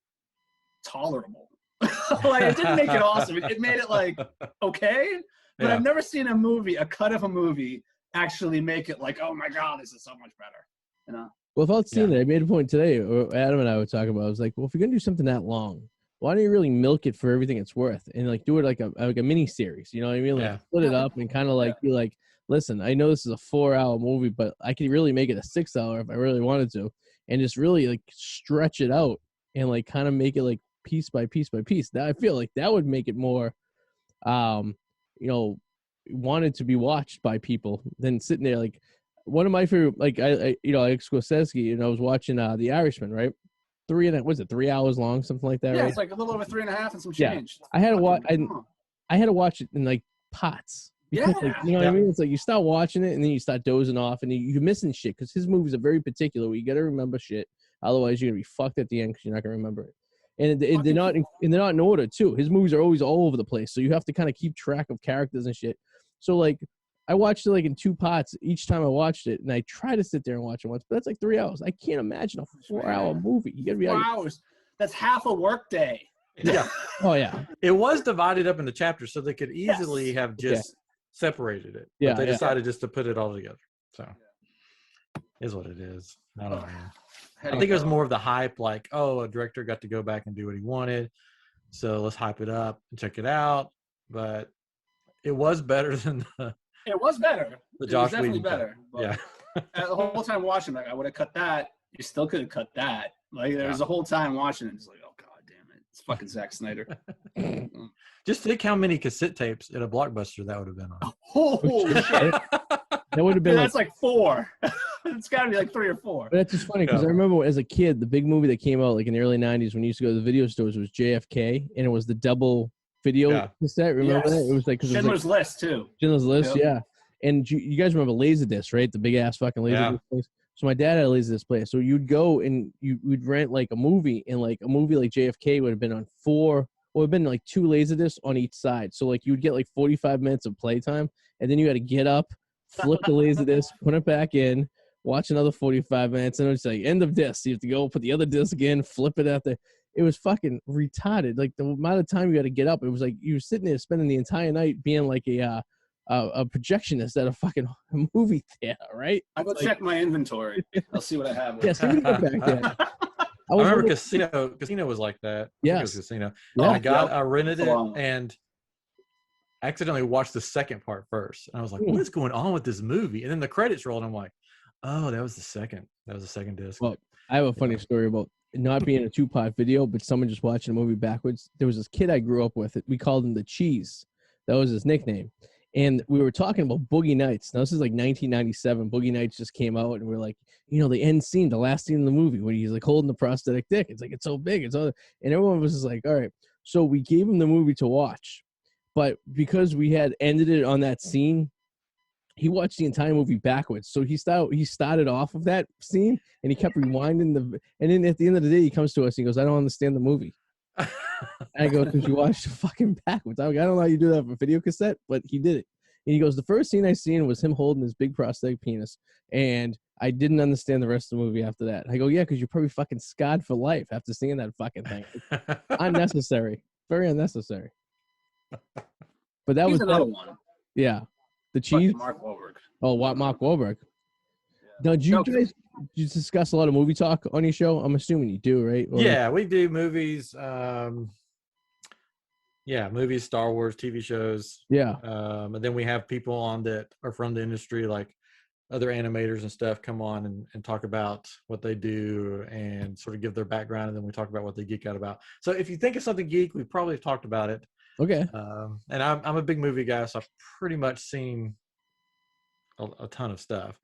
Speaker 2: tolerable. Like, it didn't make it awesome. It made it like okay. But yeah. I've never seen a cut of a movie actually make it like, oh my God, this is so much better. You know?
Speaker 1: Well, without seeing it, I made a point today, Adam and I were talking about, I was like, well, if you're going to do something that long, why don't you really milk it for everything it's worth and like do it like a mini series? You know what I mean? Like split it up and kind of like be like, listen, I know this is a 4-hour movie, but I could really make it a 6-hour if I really wanted to, and just really like stretch it out and like kind of make it like piece by piece by piece. Now I feel like that would make it more, wanted to be watched by people than sitting there. Like, one of my favorite, like like Scorsese, and I was watching The Irishman, right? 3 hours long, something like that.
Speaker 2: Yeah,
Speaker 1: right?
Speaker 2: It's like a little over 3.5 and some change.
Speaker 1: Yeah. I had to watch. I had to watch it in like pots. Because, like, you know what I mean? It's like you start watching it and then you start dozing off and you're missing shit, because his movies are very particular. You got to remember shit, otherwise you're gonna be fucked at the end because you're not gonna remember it. And they're not in order too. His movies are always all over the place, so you have to kind of keep track of characters and shit. So like, I watched it like in 2 parts each time I watched it, and I try to sit there and watch it once, but that's like 3 hours. I can't imagine a 4-hour movie. You gotta be
Speaker 2: 4 hours. That's half a work day.
Speaker 3: Yeah.
Speaker 1: Oh yeah.
Speaker 3: It was divided up into chapters, so they could easily have just separated it.
Speaker 1: Yeah.
Speaker 3: But they decided just to put it all together. So is what it is. I don't know. I think it was more of the hype, like, oh, a director got to go back and do what he wanted, so let's hype it up and check it out. But it was better than the.
Speaker 2: It was better.
Speaker 3: The Josh
Speaker 2: definitely
Speaker 3: Whedon
Speaker 2: better. But
Speaker 3: yeah.
Speaker 2: The whole time watching, like, I would have cut that. You still could have cut that. Like, there was a whole time watching it. It's like, oh God damn it, it's fucking Zack Snyder.
Speaker 3: Just think how many cassette tapes at a Blockbuster that would have been on.
Speaker 2: Holy shit!
Speaker 1: That would have been.
Speaker 2: That's like 4. It's got to be like 3 or 4.
Speaker 1: But that's just funny because I remember as a kid, the big movie that came out like in the early '90s when you used to go to the video stores was JFK, and it was the double video cassette. Remember that? It was like
Speaker 2: Schindler's List too.
Speaker 1: Schindler's List, yeah. And you guys remember Laserdisc, right? The big ass fucking Laserdisc place. So my dad had a Laserdisc player. So you'd go and you'd rent like a movie, and like a movie like JFK would have been on 4. Well, it'd been like 2 Laserdiscs on each side. So like you'd get like 45 minutes of playtime, and then you had to get up, flip the Laserdisc, put it back in, watch another 45 minutes, and it's like end of disc. You have to go put the other disc in, flip it out there. It was fucking retarded. Like the amount of time you had to get up, it was like you were sitting there spending the entire night being like a projectionist at a fucking movie theater, right?
Speaker 2: I'll go check my inventory. I'll see what I have.
Speaker 1: Yes, we can go back there.
Speaker 3: I remember Casino was like that.
Speaker 1: Yes.
Speaker 3: It was Casino.
Speaker 1: Yeah.
Speaker 3: I rented it and accidentally watched the second part first. And I was like, what is going on with this movie? And then the credits rolled, and I'm like, oh, that was the second disc.
Speaker 1: Well, I have a funny story about not being a 2-part video, but someone just watching a movie backwards. There was this kid I grew up with. We called him the Cheese. That was his nickname. And we were talking about Boogie Nights. Now, this is like 1997. Boogie Nights just came out, and we're like, the end scene, the last scene in the movie, when he's like holding the prosthetic dick. It's like, it's so big. And everyone was just like, all right. So we gave him the movie to watch. But because we had ended it on that scene, he watched the entire movie backwards. So he started off of that scene and he kept rewinding and then at the end of the day he comes to us and he goes, I don't understand the movie. And I go, because you watched the fucking backwards. I'm like, I don't know how you do that for video cassette, but he did it. And he goes, the first scene I seen was him holding his big prosthetic penis, and I didn't understand the rest of the movie after that. I go, yeah, because you're probably fucking scarred for life after seeing that fucking thing. Unnecessary. Very unnecessary. But that was
Speaker 2: another one.
Speaker 1: Yeah. The cheese.
Speaker 2: Mark Wahlberg.
Speaker 1: Oh, what Mark Wahlberg? Yeah. Now, do you guys discuss a lot of movie talk on your show? I'm assuming you do, right? Or...
Speaker 3: Yeah, we do movies. Movies, Star Wars, TV shows.
Speaker 1: Yeah.
Speaker 3: And then we have people on that are from the industry, like other animators and stuff, come on and talk about what they do and sort of give their background, and then we talk about what they geek out about. So if you think of something geek, we've probably talked about it.
Speaker 1: Okay.
Speaker 3: And I'm a big movie guy, so I've pretty much seen a ton of stuff.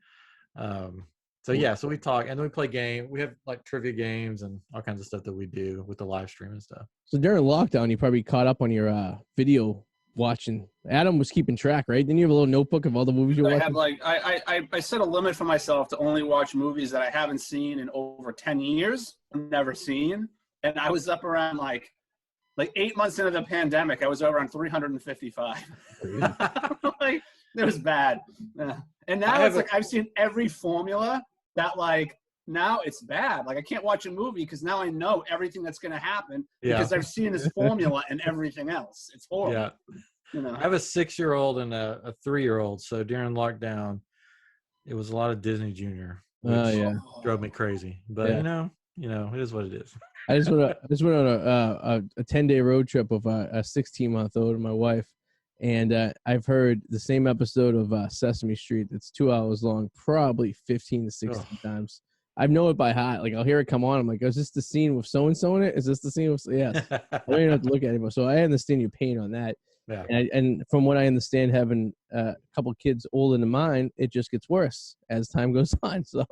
Speaker 3: So we talk, and then we play game. We have like trivia games and all kinds of stuff that we do with the live stream and stuff.
Speaker 1: So during lockdown, you probably caught up on your video watching. Adam was keeping track, right? Didn't you have a little notebook of all the movies you watched?
Speaker 2: I set a limit for myself to only watch movies that I haven't seen in over 10 years. I've never seen, and I was up around like 8 months into the pandemic. I was over on 355. Like, it was bad. Yeah. And now it's like I've seen every formula that now it's bad. Like I can't watch a movie because now I know everything that's going to happen because I've seen this formula and everything else. It's horrible.
Speaker 3: Yeah.
Speaker 2: You know?
Speaker 3: I have a 6-year-old and a 3-year-old. So during lockdown, it was a lot of Disney Junior. Which drove me crazy. But you know, it is what it is.
Speaker 1: I just went on a 10-day road trip with a 16-month-old and my wife. And I've heard the same episode of Sesame Street. It's 2 hours long, probably 15 to 16 times. I know it by heart. Like, I'll hear it come on. I'm like, is this the scene with so-and-so in it? Is this the scene with... Yes. I don't even have to look at it anymore. So I understand your pain on that. Yeah. And from what I understand, having a couple kids older than mine, it just gets worse as time goes on. So...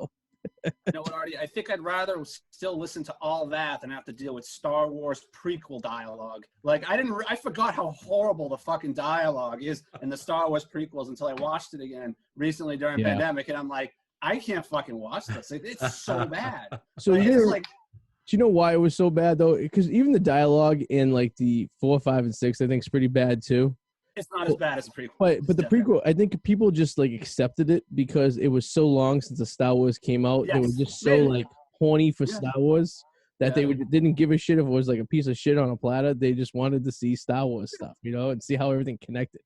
Speaker 2: You know what, Artie? I think I'd rather still listen to all that than have to deal with Star Wars prequel dialogue. Like, I forgot how horrible the fucking dialogue is in the Star Wars prequels until I watched it again recently during pandemic, and I'm like, I can't fucking watch this. It's so bad.
Speaker 1: So do you know why it was so bad though? Because even the dialogue in like the 4, 5, and 6, I think is pretty bad too.
Speaker 2: It's not as bad as the prequel.
Speaker 1: But the prequel, I think people just like accepted it because it was so long since the Star Wars came out. Yes. They were just so like horny for Star Wars that they didn't give a shit if it was like a piece of shit on a platter. They just wanted to see Star Wars stuff, and see how everything connected.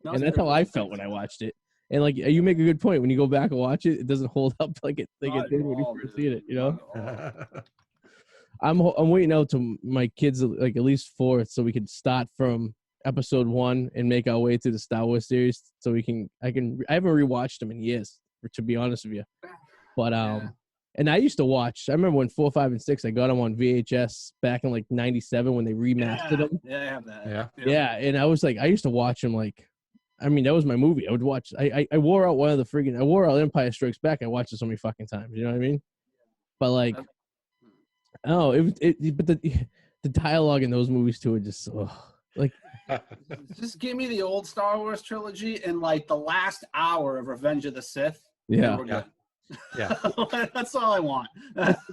Speaker 1: And that's how I felt when I watched it. And like you make a good point, when you go back and watch it, it doesn't hold up like it did when you first seen it. I'm waiting out till my kids like at least 4th so we can start from episode 1 and make our way through the Star Wars series so I haven't rewatched them in years, to be honest with you. But and I used to watch, I remember when 4, 5, and 6 I got them on VHS back in like 97 when they remastered them.
Speaker 2: Yeah, I have that.
Speaker 1: Yeah, and I was like, I used to watch them like, I mean, that was my movie. I would watch, I wore out I wore out Empire Strikes Back. I watched it so many fucking times, you know what I mean? But like, but the dialogue in those movies too are just like,
Speaker 2: just give me the old Star Wars trilogy and like the last hour of Revenge of the Sith.
Speaker 1: Yeah.
Speaker 3: Yeah.
Speaker 2: That's all I want.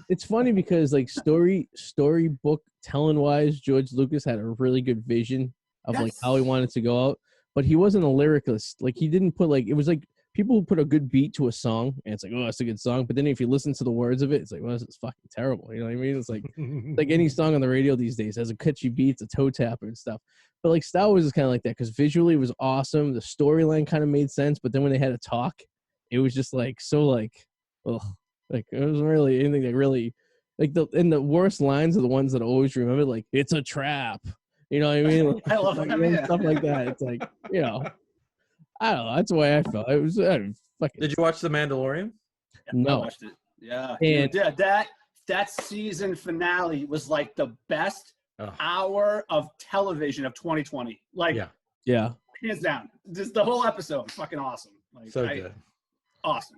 Speaker 1: It's funny because like storybook telling wise, George Lucas had a really good vision of like how he wanted to go out, but he wasn't a lyricist. Like he didn't put like, it was like people who put a good beat to a song and it's like, oh, that's a good song. But then if you listen to the words of it, it's like, well, this is fucking terrible. You know what I mean? It's like, like any song on the radio these days has a catchy beat, it's a toe tapper and stuff. But like Star Wars is kind of like that because visually it was awesome. The storyline kind of made sense. But then when they had to talk, it was just like, so like, ugh. Like it wasn't really anything that really, like the worst lines are the ones that I always remember, like, it's a trap. You know what I mean?
Speaker 2: I love
Speaker 1: stuff like that. It's like, I don't know. That's the way I felt. It was fucking.
Speaker 3: Did you watch The Mandalorian?
Speaker 1: No.
Speaker 2: I watched it. Yeah.
Speaker 1: And
Speaker 2: that season finale was like the best hour of television of 2020. Like,
Speaker 1: yeah,
Speaker 2: hands down. Just the whole episode, fucking awesome. Like,
Speaker 3: so good.
Speaker 2: Awesome.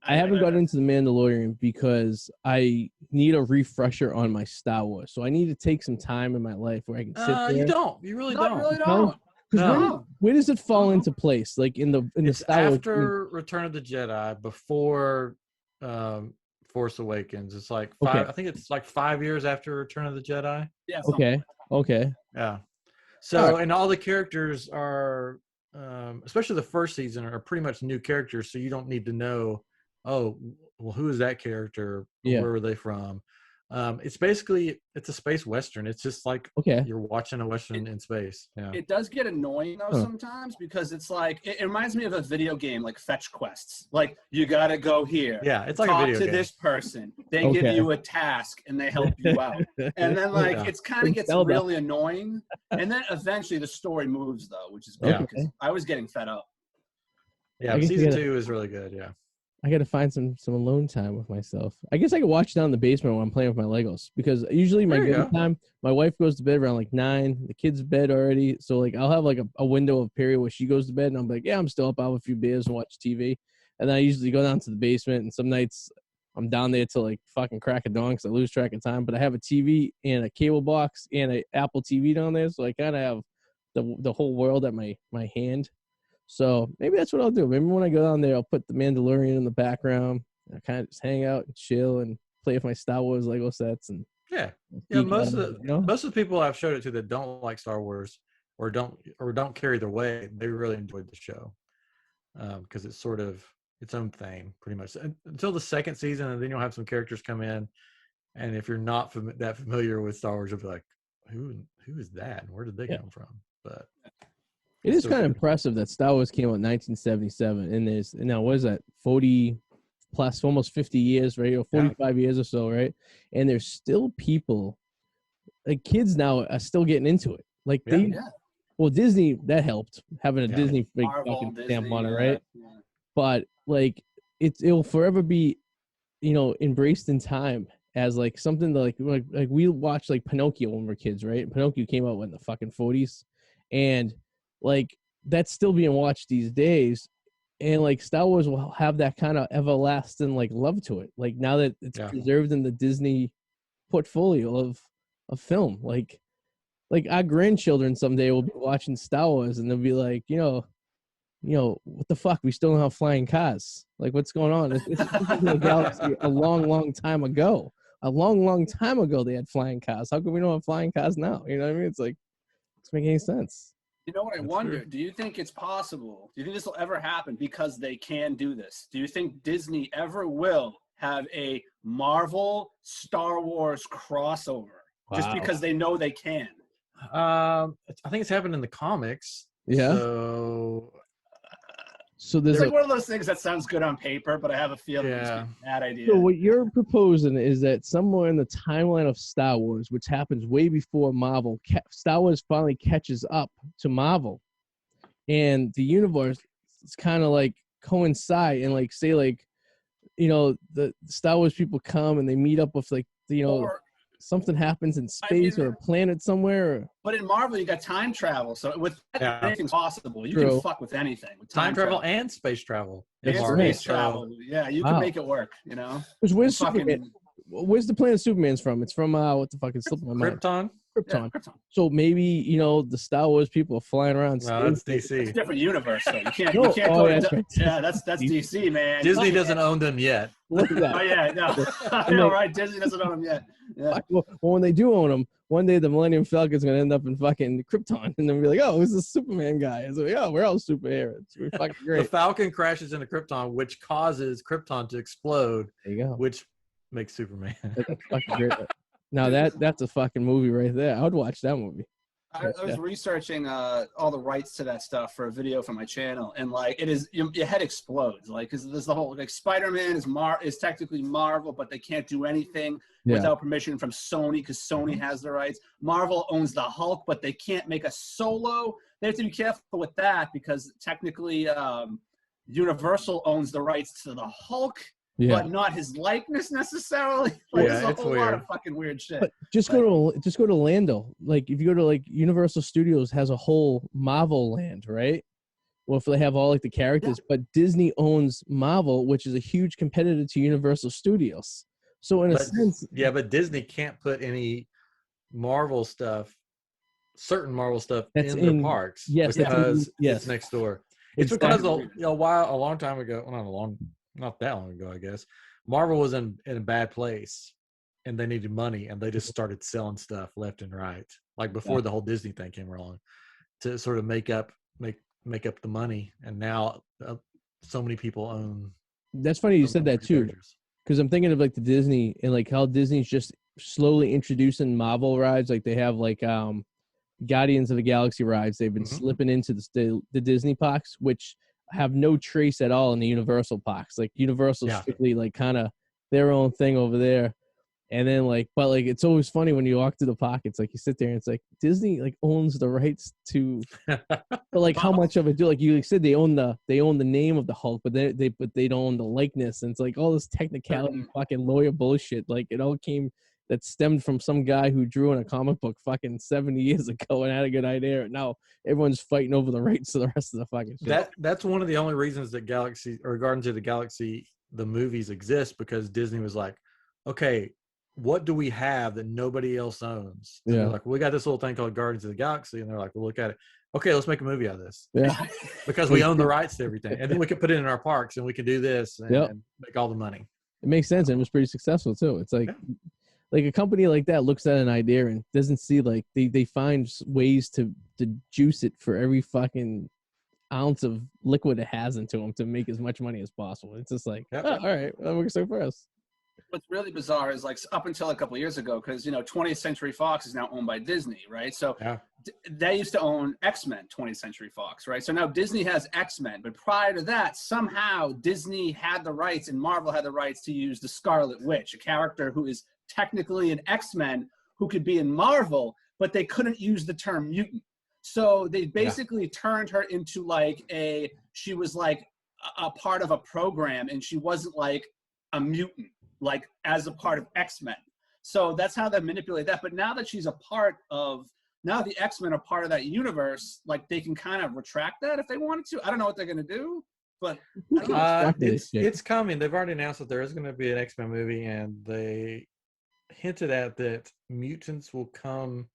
Speaker 1: I haven't gotten into The Mandalorian because I need a refresher on my Star Wars. So I need to take some time in my life where I can sit there.
Speaker 3: You don't. You really don't.
Speaker 2: Really don't.
Speaker 3: No.
Speaker 1: Where does it fall into place? Like in the Star Wars
Speaker 3: after Return of the Jedi, before Force Awakens. It's like five.
Speaker 1: Okay.
Speaker 3: I think it's like 5 years after Return of the Jedi.
Speaker 2: Yeah.
Speaker 1: Okay.
Speaker 3: Yeah. So, and all the characters are, especially the first season, are pretty much new characters. So you don't need to know, oh, well, who is that character?
Speaker 1: Yeah.
Speaker 3: Where were they from? It's basically, it's a space Western. It's just like you're watching a Western in space. Yeah.
Speaker 2: It does get annoying though sometimes, because it's like, it reminds me of a video game, like fetch quests. Like, you got to go here.
Speaker 3: Yeah, it's like
Speaker 2: talk
Speaker 3: a video
Speaker 2: to
Speaker 3: game.
Speaker 2: this person. They give you a task and they help you out. And then like, it's kind of gets really annoying. And then eventually the story moves though, which is good. Because I was getting fed up.
Speaker 3: Yeah, season 2 is really good. Yeah.
Speaker 1: I got to find some alone time with myself. I guess I could watch down in the basement when I'm playing with my Legos, because usually my good time, my wife goes to bed around like 9. The kid's bed already, so like I'll have like a window of period where she goes to bed, and I'm like, yeah, I'm still up. I'll have a few beers and watch TV, and then I usually go down to the basement. And some nights I'm down there till like fucking crack of dawn because I lose track of time. But I have a TV and a cable box and an Apple TV down there, so I kind of have the whole world at my hand. So maybe that's what I'll do. Maybe when I go down there, I'll put the Mandalorian in the background. And I kind of just hang out and chill and play with my Star Wars Lego sets. And
Speaker 3: most of the people I've showed it to that don't like Star Wars or don't carry their way, they really enjoyed the show because it's sort of its own thing, pretty much until the second season, and then you'll have some characters come in, and if you're not that familiar with Star Wars, you'll be like, who is that, and where did they come from? But
Speaker 1: it is kind of impressive that Star Wars came out in 1977, and now what is that, 40 plus, almost 50 years, right? Or 45 years or so, right? And there's still people, like kids now are still getting into it. Like well, Disney, that helped having a Disney big fucking stamp on it, right? Yeah. But like it'll forever be, embraced in time as like something like we watched like Pinocchio when we were kids, right? Pinocchio came out in the fucking 40s, and like that's still being watched these days, and like Star Wars will have that kind of everlasting like love to it. Like now that it's preserved in the Disney portfolio of film, like our grandchildren someday will be watching Star Wars and they'll be like, what the fuck? We still don't have flying cars. Like, what's going on? It's in the galaxy a long time ago. A long time ago they had flying cars. How come we don't have flying cars now? You know what I mean? It's like, it doesn't make any sense.
Speaker 2: You know what I wonder? Do you think it's possible? Do you think this will ever happen because they can do this? Do you think Disney ever will have a Marvel Star Wars crossover just because they know they can?
Speaker 3: I think it's happened in the comics.
Speaker 1: Yeah. So there's
Speaker 2: like one of those things that sounds good on paper, but I have a feeling it's a bad idea.
Speaker 1: So what you're proposing is that somewhere in the timeline of Star Wars, which happens way before Marvel, Star Wars finally catches up to Marvel, and the universe is kind of like coincide and like say like, the Star Wars people come and they meet up with like something happens in space or a planet somewhere.
Speaker 2: But in Marvel, you got time travel, so with anything's possible. You can fuck with anything. With
Speaker 3: time travel and space travel.
Speaker 2: And space travel. Yeah, you can make it work,
Speaker 1: Where's Superman? Where's the planet Superman's from? It's from, what the fuck is slipping my mind?
Speaker 3: Krypton.
Speaker 1: Yeah, Krypton. So maybe, the Star Wars people are flying around.
Speaker 3: No, that's DC.
Speaker 2: It's a different universe, though. You can't go to... Yeah, that's DC, man.
Speaker 3: Disney doesn't own them yet.
Speaker 1: Look at that.
Speaker 2: Oh, yeah, no. I know, right? Disney doesn't own them yet. Yeah.
Speaker 1: Well, when they do own them, one day the Millennium Falcon's going to end up in fucking Krypton. And then be like, oh, who's the Superman guy? It's like, oh, we're all superheroes. We're fucking great.
Speaker 3: The Falcon crashes into Krypton, which causes Krypton to explode.
Speaker 1: There you go.
Speaker 3: Which makes Superman.
Speaker 1: That's fucking great. Now that's a fucking movie right there. I would watch that movie.
Speaker 2: I was researching all the rights to that stuff for a video for my channel, and like it is, your head explodes. Like, because there's the whole like Spider-Man is technically Marvel, but they can't do anything without permission from Sony because Sony has the rights. Marvel owns the Hulk, but they can't make a solo. They have to be careful with that because technically Universal owns the rights to the Hulk. But not his likeness necessarily. Like, there's a whole lot of fucking weird shit.
Speaker 1: But just go to Lando. Like if you go to like Universal Studios has a whole Marvel land, right? Well, if they have all like the characters, but Disney owns Marvel, which is a huge competitor to Universal Studios. So in a sense,
Speaker 3: but Disney can't put any Marvel stuff certain Marvel stuff
Speaker 1: That's
Speaker 3: in their parks.
Speaker 1: Yes,
Speaker 3: because
Speaker 1: yes.
Speaker 3: it's next door. It's because a long time ago, not that long ago, I guess, Marvel was in a bad place and they needed money and they just started selling stuff left and right. Like before the whole Disney thing came along to sort of make up the money. And now so many people own.
Speaker 1: That's funny you said that too. Because I'm thinking of like the Disney and like how Disney's just slowly introducing Marvel rides. Like they have like Guardians of the Galaxy rides. They've been slipping into the Disney parks, which have no trace at all in the Universal parks. Like Universal strictly like kind of their own thing over there. And then but it's always funny when you walk through the park. It's like you sit there and it's like Disney like owns the rights to, but like how much of it do like you said they own the name of the Hulk, but they don't own the likeness. And it's like all this technicality, fucking lawyer bullshit. Like it all that stemmed from some guy who drew in a comic book fucking 70 years ago and had a good idea. And now everyone's fighting over the rights to the rest of the fucking shit.
Speaker 3: That's one of the only reasons that Galaxy or Guardians of the Galaxy the movies exist, because Disney was like, okay, what do we have that nobody else owns? And they're like, we got this little thing called Guardians of the Galaxy, and they're like, well, look at it. Okay, let's make a movie out of this. Yeah, because we own the rights to everything, and then we can put it in our parks, and we can do this and make all the money.
Speaker 1: It makes sense, and it was pretty successful too. It's like, like a company like that looks at an idea and doesn't see like they find ways to juice it for every fucking ounce of liquid it has into them to make as much money as possible. It's just like, all right, that works out for us.
Speaker 2: What's really bizarre is like up until a couple of years ago, because 20th Century Fox is now owned by Disney, right? So they used to own X-Men, 20th Century Fox, right? So now Disney has X-Men, but prior to that, somehow Disney had the rights and Marvel had the rights to use the Scarlet Witch, a character who is technically an X-Men who could be in Marvel, but they couldn't use the term mutant. So they basically turned her into she was like a part of a program, and she wasn't like a mutant, like as a part of X-Men. So that's how they manipulate that. But now that she's now the X-Men are part of that universe, like they can kind of retract that if they wanted to. I don't know what they're going to do, but
Speaker 3: it's coming. They've already announced that there is going to be an X-Men movie, and they hinted at that mutants will come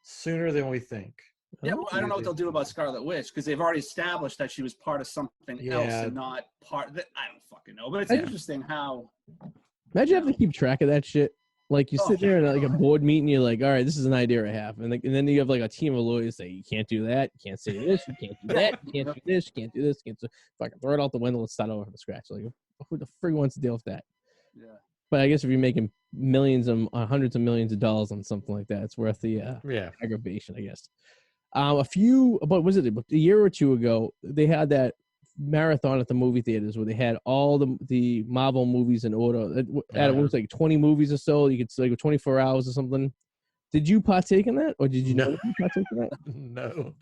Speaker 3: sooner than we think.
Speaker 2: Yeah, well, I don't know what they'll do about Scarlet Witch, because they've already established that she was part of something else and not part of it. I don't fucking know, but it's interesting how.
Speaker 1: Imagine having to keep track of that shit. Like you sit there in like a board meeting, you're like, all right, this is an idea I have, and then you have like a team of lawyers say, you can't do that, you can't say this, you can't do that, you can't do this, you can't do this, you can't fucking throw it out the window, let's start over from scratch. Like, who the frig wants to deal with that? Yeah. But I guess if you're making millions and hundreds of millions of dollars on something like that, it's worth the aggravation, I guess. A year or two ago, they had that marathon at the movie theaters where they had all the Marvel movies in order. It was like 20 movies or so. You could like 24 hours or something. Did you partake in that, or did you know you partake in that?
Speaker 3: No.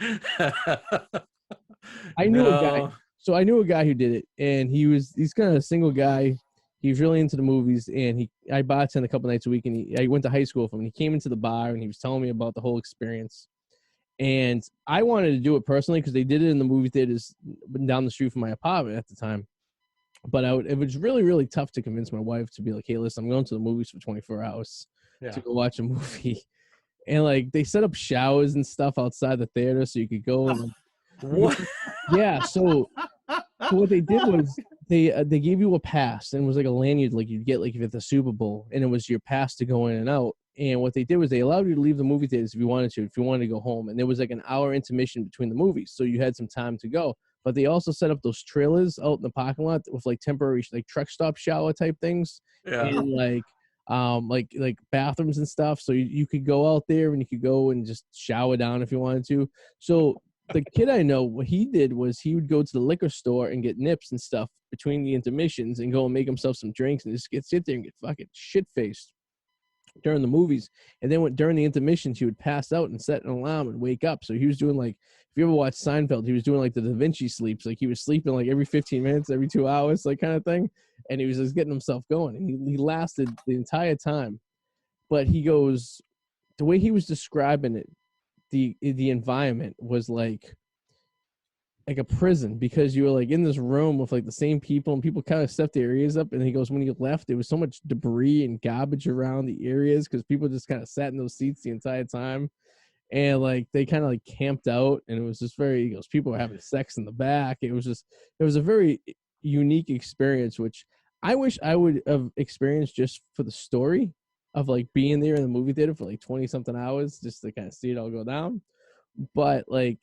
Speaker 1: I knew a guy. So I knew a guy who did it, and he's kind of a single guy. He's really into the movies, and I bartended a couple nights a week, and I went to high school with him. And he came into the bar, and he was telling me about the whole experience. And I wanted to do it personally because they did it in the movie theaters down the street from my apartment at the time. But it was really, really tough to convince my wife to be like, hey, listen, I'm going to the movies for 24 hours to go watch a movie. And like they set up showers and stuff outside the theater so you could go. And,
Speaker 3: what?
Speaker 1: Yeah. So what they did was they gave you a pass, and it was like a lanyard like you'd get like if you're at the Super Bowl, and it was your pass to go in and out. And what they did was they allowed you to leave the movie theaters if you wanted to go home. And there was like an hour intermission between the movies. So you had some time to go. But they also set up those trailers out in the parking lot with like temporary like truck stop shower type things. Yeah. And like bathrooms and stuff. So you could go out there and you could go and just shower down if you wanted to. So the kid I know, what he did was he would go to the liquor store and get nips and stuff between the intermissions and go and make himself some drinks and just sit there and get fucking shit-faced during the movies. And then during the intermissions, he would pass out and set an alarm and wake up. So he was doing like, if you ever watched Seinfeld, he was doing like the Da Vinci sleeps. Like he was sleeping like every 15 minutes, every 2 hours, like kind of thing. And he was just getting himself going. And he lasted the entire time. But he goes, the way he was describing it, the environment was like a prison, because you were like in this room with like the same people, and people kind of stuffed their ears up. And he goes, when you left, there was so much debris and garbage around the areas because people just kind of sat in those seats the entire time. and like they kind of like camped out, and it was just very. He goes, people were having sex in the back. It was a very unique experience, which I wish I would have experienced just for the story of like being there in the movie theater for like 20 something hours just to kind of see it all go down. But like,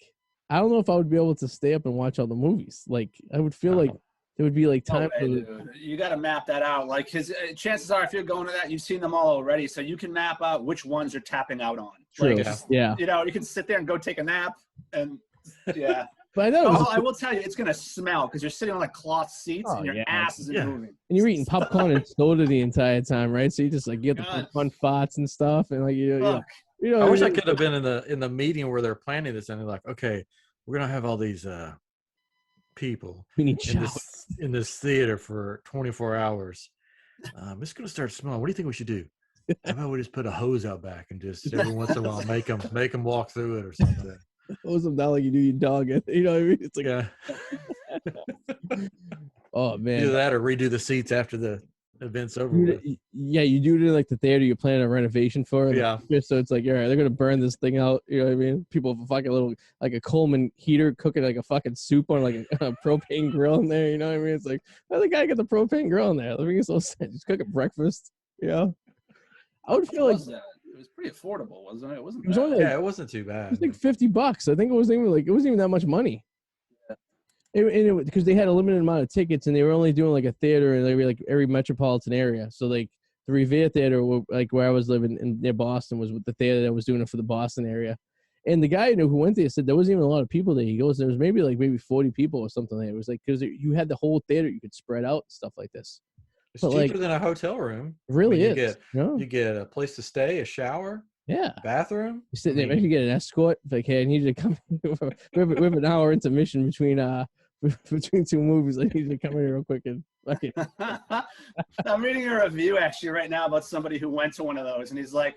Speaker 1: I don't know if I would be able to stay up and watch all the movies. Like, I would feel like there would be like time.
Speaker 2: You got to map that out. Like, chances are, if you're going to that, you've seen them all already, so you can map out which ones you're tapping out on.
Speaker 1: True.
Speaker 2: Like,
Speaker 1: yeah.
Speaker 2: You know, you can sit there and go take a nap, and yeah.
Speaker 1: But I know
Speaker 2: I will tell you, it's gonna smell because you're sitting on like cloth seats and your ass isn't moving.
Speaker 1: And you're eating popcorn and soda the entire time, right? So you just like get the fun farts and stuff, and like you know.
Speaker 3: I wish I could have been in the meeting where they're planning this, and they're like, okay, we're gonna have all these people
Speaker 1: in
Speaker 3: this theater for 24 hours. It's gonna start smelling. What do you think we should do? How about we just put a hose out back and just every once in a while make them walk through it or something.
Speaker 1: Hose them down like you do your dog. You know what I mean? It's like, oh man,
Speaker 3: do that or redo the seats after the event's over with.
Speaker 1: Yeah, you do it in like the theater you're planning a renovation for.
Speaker 3: Yeah.
Speaker 1: So it's like, all right, they're gonna burn this thing out. You know what I mean? People have a fucking little like a Coleman heater cooking like a fucking soup on like a propane grill in there. You know what I mean? It's like, why the guy got the propane grill in there? Let me get so sad. Just cooking breakfast. You know? I would feel like
Speaker 2: it was pretty affordable, wasn't it? It wasn't.
Speaker 3: It wasn't too bad.
Speaker 1: It was like $50. I think it wasn't even that much money. Because they had a limited amount of tickets, and they were only doing like a theater in every metropolitan area. So like the Revere Theater, like where I was living near Boston, was with the theater that was doing it for the Boston area. And the guy who went there said there wasn't even a lot of people there. He goes, there was maybe 40 people or something there. It was like because you had the whole theater, you could spread out stuff like this.
Speaker 3: It's cheaper than a hotel room.
Speaker 1: Really
Speaker 3: is. You get a place to stay, a shower,
Speaker 1: a
Speaker 3: bathroom.
Speaker 1: You sit there, maybe you get an escort. Like, hey, I need you to come. we have an hour intermission between two movies. I need you to come in here real quick and.
Speaker 2: I'm reading a review actually right now about somebody who went to one of those, and he's like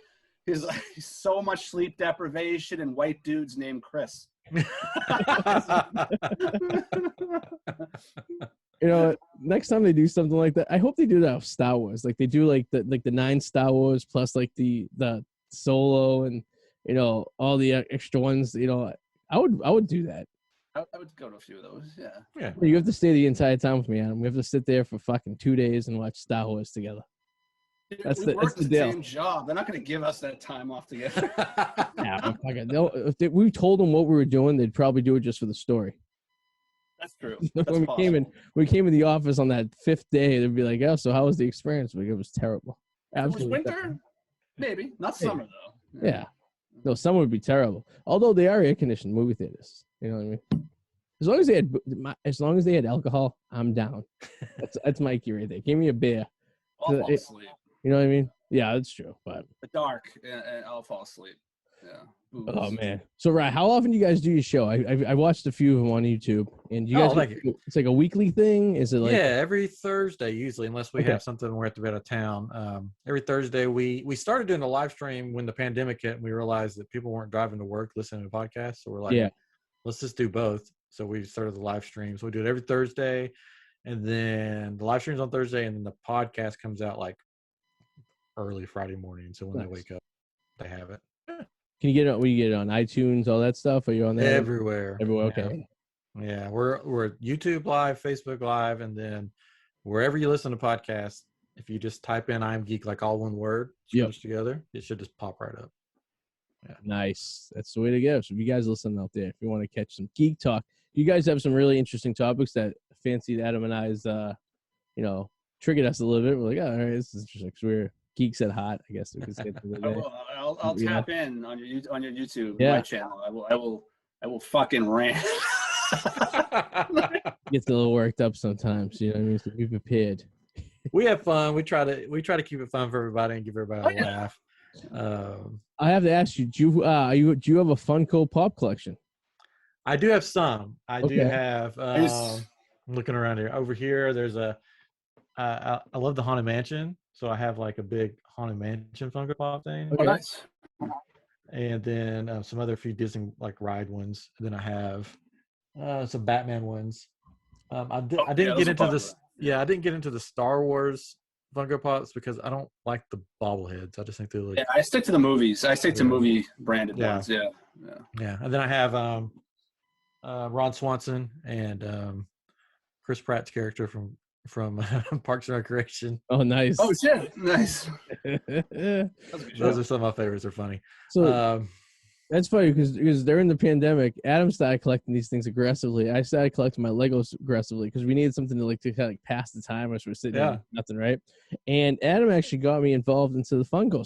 Speaker 2: so much sleep deprivation and white dudes named Chris.
Speaker 1: You know, next time they do something like that, I hope they do that with Star Wars. Like they do like the 9 Star Wars plus like the Solo and you know all the extra ones. You know, I would do that.
Speaker 2: I would go to a few of those.
Speaker 3: Yeah.
Speaker 1: You have to stay the entire time with me, Adam. We have to sit there for fucking 2 days and watch Star Wars together.
Speaker 2: Dude,
Speaker 1: that's
Speaker 2: we
Speaker 1: the deal.
Speaker 2: Same job. They're not going to give us that time off together.
Speaker 1: Yeah, if we told them what we were doing, they'd probably do it just for the story.
Speaker 2: That's true.
Speaker 1: When we came in the office on that 5th day, they'd be like, "Oh, so how was the experience?" Like, it was terrible. Absolutely.
Speaker 2: It was winter, maybe not summer though.
Speaker 1: Yeah, no, summer would be terrible. Although they are air-conditioned movie theaters, you know what I mean. As long as they had alcohol, I'm down. That's Mikey right there. Give me a beer.
Speaker 2: I'll fall asleep.
Speaker 1: You know what I mean? Yeah, that's true. But
Speaker 2: the dark, and I'll fall asleep. Yeah. Booze.
Speaker 1: Oh man. So right, how often do you guys do your show? I watched a few of them on YouTube. And you guys it's like a weekly thing? Is it like
Speaker 3: every Thursday usually, unless we have something we have to be out of town. Every Thursday we started doing a live stream when the pandemic hit and we realized that people weren't driving to work listening to podcasts. So we're like, let's just do both. So we started the live stream. So we do it every Thursday, and then the live stream's on Thursday, and then the podcast comes out like early Friday morning. So when they wake up, they have it.
Speaker 1: Can you get it? You get it on iTunes, all that stuff? Are you on there?
Speaker 3: Everywhere.
Speaker 1: Okay.
Speaker 3: Yeah, we're YouTube Live, Facebook Live, and then wherever you listen to podcasts, if you just type in "I Am Geek" like all one word, together, it should just pop right up. Yeah. Nice.
Speaker 1: That's the way to go. So if you guys listening out there, if you want to catch some geek talk, you guys have some really interesting topics that fancied Adam and I's, triggered us a little bit. We're like, oh, all right, this is interesting. Because we're geeks at heart, I guess we could say.
Speaker 2: I'll tap in on your YouTube, my channel. I will fucking rant.
Speaker 1: Gets a little worked up sometimes, you know what I mean? So be prepared.
Speaker 3: We have fun. We try to keep it fun for everybody and give everybody a laugh.
Speaker 1: I have to ask you, do you have a Funko Pop collection?
Speaker 3: I do have some. I do have. I'm looking around here. Over here, there's I love the Haunted Mansion, so I have like a big Haunted Mansion Funko Pop thing.
Speaker 1: Okay. Nice.
Speaker 3: And then some other few Disney like ride ones. And then I have some Batman ones. I didn't get into this. Yeah, I didn't get into the Star Wars Funko Pops because I don't like the bobbleheads. I just think they're like.
Speaker 2: Yeah, I stick to the movies. I stick to movie branded ones. Yeah.
Speaker 3: And then I have Ron Swanson and Chris Pratt's character from Parks and Recreation.
Speaker 1: Oh, nice.
Speaker 2: Oh shit, nice.
Speaker 3: Those are some of my favorites. They're funny.
Speaker 1: So that's funny because during the pandemic, Adam started collecting these things aggressively. I started collecting my Legos aggressively because we needed something to kind of pass the time as we're sitting there doing nothing, right? And Adam actually got me involved into the Funko.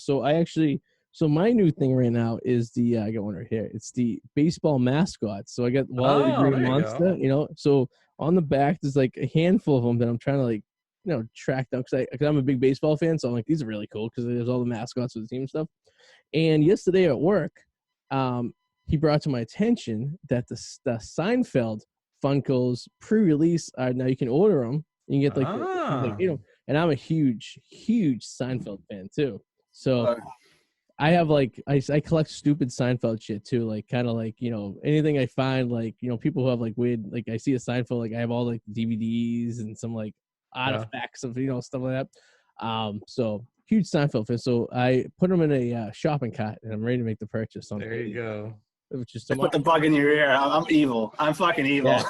Speaker 1: So my new thing right now is I got one right here. It's the baseball mascots. So I got Wally the Green Monster, So on the back, there's like a handful of them that I'm trying to track down because I'm a big baseball fan. So I'm like, these are really cool because there's all the mascots of the team and stuff. And yesterday at work, he brought to my attention that the Seinfeld Funkos pre-release are now you can order them. You can get and I'm a huge Seinfeld fan too. So I have I collect stupid Seinfeld shit too, anything I find people who have weird I see a Seinfeld I have all DVDs and some artifacts of stuff like that. So huge Seinfeld fan. So I put them in a shopping cart and I'm ready to make the purchase.
Speaker 3: There you go.
Speaker 2: Which is put the bug in your ear. I'm evil. I'm fucking evil.
Speaker 1: Yeah.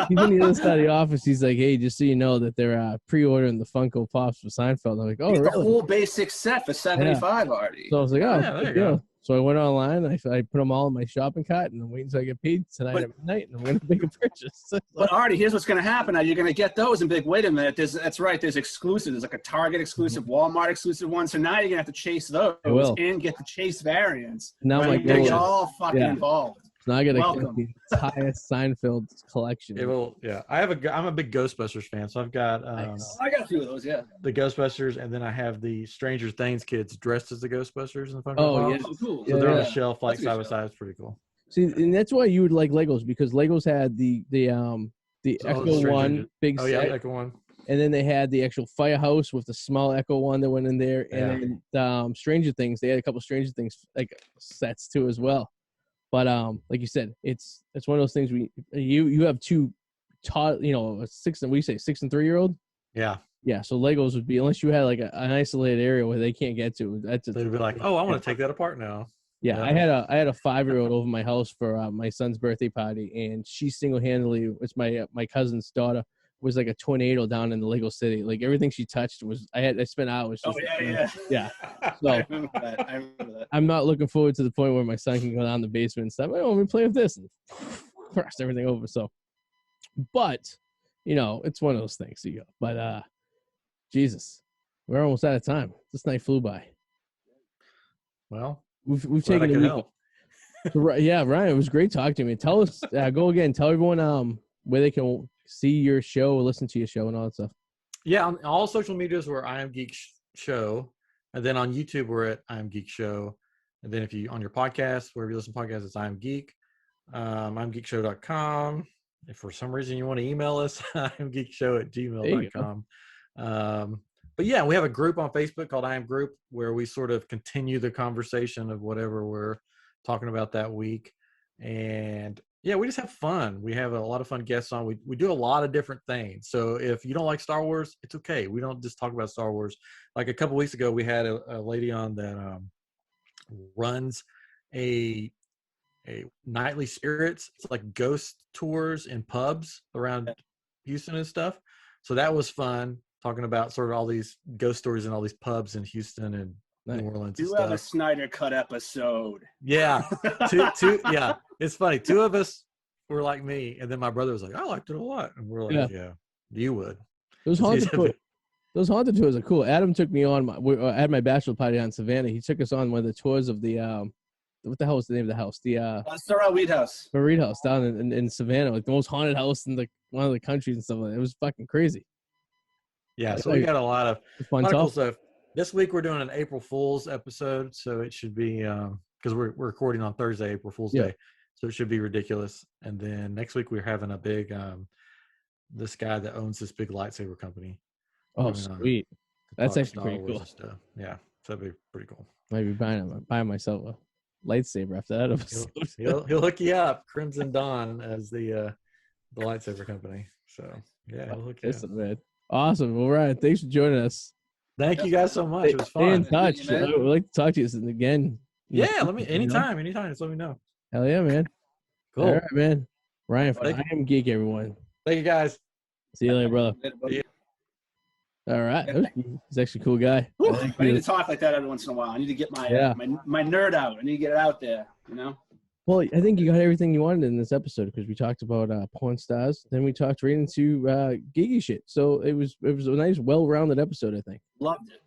Speaker 1: He's on the other side of the office. He's like, hey, just so you know that they're pre-ordering the Funko Pops for Seinfeld. I'm like, oh, really?
Speaker 2: The whole basic set for $75 already.
Speaker 1: So I was like, oh, there you go. So I went online. I put them all in my shopping cart, and I'm waiting until I get paid tonight at midnight, and I'm going to make a purchase.
Speaker 2: But Artie, here's what's going to happen. Now you're going to get those and be like, wait a minute. That's right. There's exclusive. There's a Target exclusive, Walmart exclusive one. So now you're going to have to chase those and get the chase variants.
Speaker 1: Now
Speaker 2: you're going to get all fucking involved.
Speaker 1: Now I got to get the entire Seinfeld collection.
Speaker 3: I'm a big Ghostbusters fan, so I've got.
Speaker 2: I got a few of those. Yeah.
Speaker 3: The Ghostbusters, and then I have the Stranger Things kids dressed as the Ghostbusters in the Funko Pops.
Speaker 2: Oh, cool.
Speaker 3: So they're on the shelf side by side. It's pretty cool.
Speaker 1: See, and that's why you would like Legos because Legos had the Echo one big set.
Speaker 3: Echo one.
Speaker 1: And then they had the actual firehouse with the small Echo one that went in there, and then Stranger Things. They had a couple Stranger Things sets too as well. But like you said, it's one of those things you have two taught 6 and 3-year-old.
Speaker 3: Yeah.
Speaker 1: Yeah. So Legos would be unless you had an isolated area where they can't get to.
Speaker 3: They'd be like, oh, I want to take that apart now.
Speaker 1: Yeah, I had a 5-year-old over my house for my son's birthday party, and she single-handedly, it's my cousin's daughter, was like a tornado down in the Lego City. Like everything she touched was I spent hours.
Speaker 2: So
Speaker 1: I remember that. I'm not looking forward to the point where my son can go down the basement and stuff. Oh, let me play with this and cross everything over. So, but it's one of those things. You go, but Jesus, we're almost out of time. This night flew by.
Speaker 3: Well,
Speaker 1: we've taken a week. Ryan, it was great talking to me. Tell us, go again. Tell everyone where they can see your show or listen to your show and all that stuff.
Speaker 3: Yeah, on all social medias we're I Am Geek Show, and then on YouTube we're at I Am Geek Show, and then if you on your podcast wherever you listen to podcasts it's I Am Geek, IamGeekShow.com. If for some reason you want to email us, IamGeekShow@gmail.com. But yeah, we have a group on Facebook called I Am Group where we sort of continue the conversation of whatever we're talking about that week, and yeah, we just have fun. We have a lot of fun guests on. We do a lot of different things. So if you don't like Star Wars, it's okay. We don't just talk about Star Wars. Like a couple weeks ago, we had a lady on that runs a nightly spirits. It's like ghost tours in pubs around Houston and stuff. So that was fun, talking about sort of all these ghost stories in all these pubs in Houston and New Orleans.
Speaker 2: Do have a Snyder cut episode.
Speaker 3: Yeah, two. Yeah, it's funny. 2 of us were like me, and then my brother was like, "I liked it a lot," and we're like, "Yeah, you would."
Speaker 1: Those haunted tours are cool. Adam took me on. I had my bachelor party on Savannah. He took us on one of the tours of the what the hell was the name of the house? The
Speaker 2: Sorrel Weed House.
Speaker 1: The Reed House down in Savannah, like the most haunted house in one of the countries and stuff like that. It was fucking crazy.
Speaker 3: Yeah, so we got a lot of fun cool stuff. This week we're doing an April Fool's episode, so it should be because we're recording on Thursday, April Fool's Day, so it should be ridiculous. And then next week we're having a big this guy that owns this big lightsaber company.
Speaker 1: Oh, sweet! That's actually pretty cool.
Speaker 3: Yeah, so that'd be pretty cool.
Speaker 1: Maybe buying myself a lightsaber after that episode.
Speaker 3: He'll hook you up, Crimson Dawn as the lightsaber company. So yeah, he'll hook you up.
Speaker 1: Man. Awesome. All right. Thanks for joining us.
Speaker 3: Thank you guys so much. It was
Speaker 1: Stay in
Speaker 3: fun.
Speaker 1: touch. I would like to talk to you again.
Speaker 3: Yeah, let me anytime. Just let me know.
Speaker 1: Hell yeah, man.
Speaker 3: Cool.
Speaker 1: All right, man. Ryan from I Am Geek, everyone.
Speaker 3: Thank you guys.
Speaker 1: See you later, brother.
Speaker 3: Yeah.
Speaker 1: All right. He's actually a cool guy.
Speaker 2: I need to talk like that every once in a while. I need to get my nerd out. I need to get it out there, you know?
Speaker 1: Well, I think you got everything you wanted in this episode because we talked about porn stars. Then we talked right into geeky shit. So it was a nice, well-rounded episode, I think.
Speaker 2: Loved it.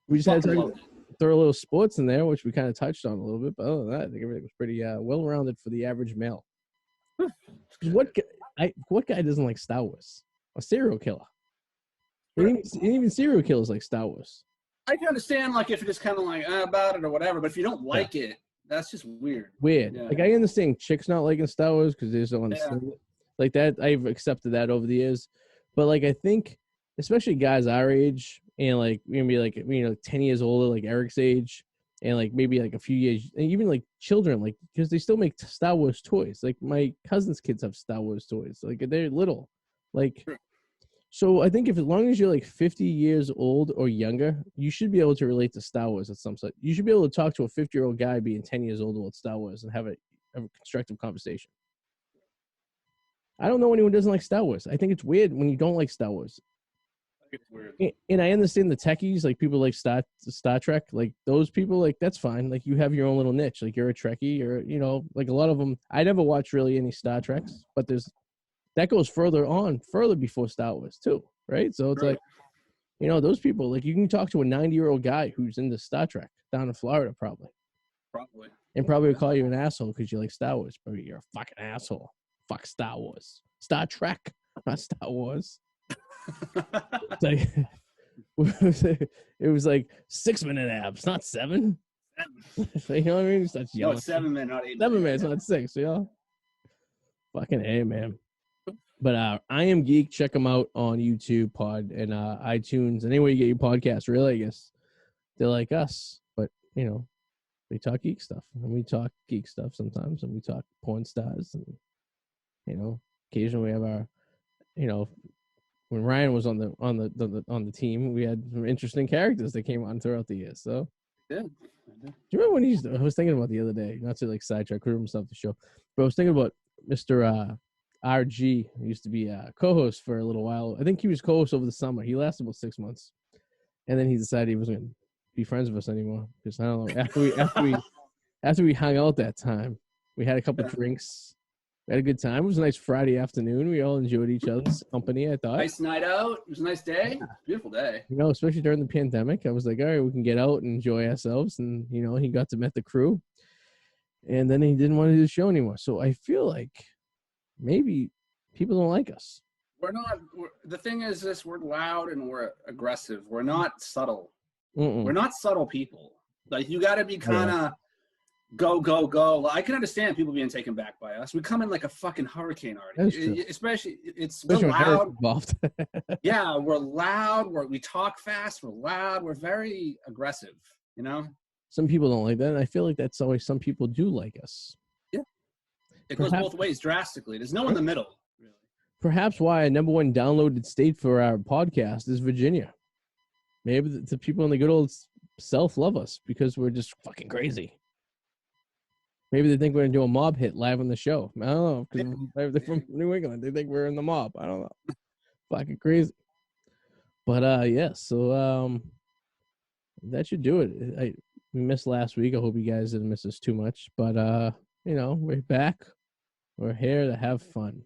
Speaker 1: We just had to throw a little sports in there, which we kind of touched on a little bit. But other than that, I think everything was pretty well-rounded for the average male. What guy doesn't like Star Wars? A serial killer. Even serial killers like Star Wars.
Speaker 2: I can understand, like, if you're just kind of like about it or whatever, but if you don't like it, that's just weird.
Speaker 1: Yeah. Like, I understand chicks not liking Star Wars because they just don't understand it. Like that, I've accepted that over the years. But, like, I think, especially guys our age and, like, maybe, like, 10 years older, like Eric's age, and, like, maybe, like, a few years, and even, like, children, like, because they still make Star Wars toys. Like, my cousin's kids have Star Wars toys. Like, they're little. Like, so I think as long as you're, like, 50 years old or younger, you should be able to relate to Star Wars at some site. You should be able to talk to a 50-year-old guy being 10 years old with Star Wars and have a constructive conversation. I don't know anyone who doesn't like Star Wars. I think it's weird when you don't like Star Wars.
Speaker 2: It's weird.
Speaker 1: And I understand the techies, like people like Star Trek, like those people, like that's fine. Like you have your own little niche. Like you're a Trekkie, or like a lot of them. I never watched really any Star Treks, but that goes further before Star Wars too, right? So it's like, those people, like you can talk to a 90-year-old guy who's into Star Trek down in Florida, probably, and probably would call you an asshole because you like Star Wars. But you're a fucking asshole. Fuck Star Wars, Star Trek, not Star Wars. It was like 6 minute abs, not 7. You know what I mean? It's
Speaker 2: 7 minutes, not 8.
Speaker 1: 7 minutes, not 6. Fucking A, man. But I Am Geek. Check them out on YouTube, Pod, and iTunes. Anywhere you get your podcast, really, I guess they're like us, but they talk geek stuff, and we talk geek stuff sometimes, and we talk porn stars, and occasionally we have our, when Ryan was on the team, we had some interesting characters that came on throughout the years. So,
Speaker 2: yeah.
Speaker 1: Do you remember when I was thinking about the other day, not to like sidetrack himself the show, but I was thinking about Mr. RG, who used to be a co-host for a little while. I think he was co-host over the summer. He lasted about 6 months, and then he decided he wasn't going to be friends with us anymore because I don't know. After we hung out that time, we had a couple drinks. We had a good time. It was a nice Friday afternoon. We all enjoyed each other's company, I thought.
Speaker 2: Nice night out. It was a nice day. Yeah. Beautiful day.
Speaker 1: Especially during the pandemic. I was like, all right, we can get out and enjoy ourselves. And, he got to meet the crew. And then he didn't want to do the show anymore. So I feel like maybe people don't like us.
Speaker 2: The thing is this, we're loud and we're aggressive. We're not subtle.
Speaker 1: Mm-mm.
Speaker 2: We're not subtle people. Like, you got to be kind of go, go, go. I can understand people being taken back by us. We come in like a fucking hurricane, Arty. Especially we're loud. Yeah, we're loud. We talk fast. We're loud. We're very aggressive,
Speaker 1: Some people don't like that, and I feel like that's always some people do like us.
Speaker 2: Yeah. It goes both ways drastically. There's no in the middle, really.
Speaker 1: Perhaps why a number one downloaded state for our podcast is Virginia. Maybe the people in the good old South love us because we're just fucking crazy. Maybe they think we're going to do a mob hit live on the show. I don't know. Because they're from New England. They think we're in the mob. I don't know. Fucking crazy. But, so that should do it. We missed last week. I hope you guys didn't miss us too much. But, we're back. We're here to have fun.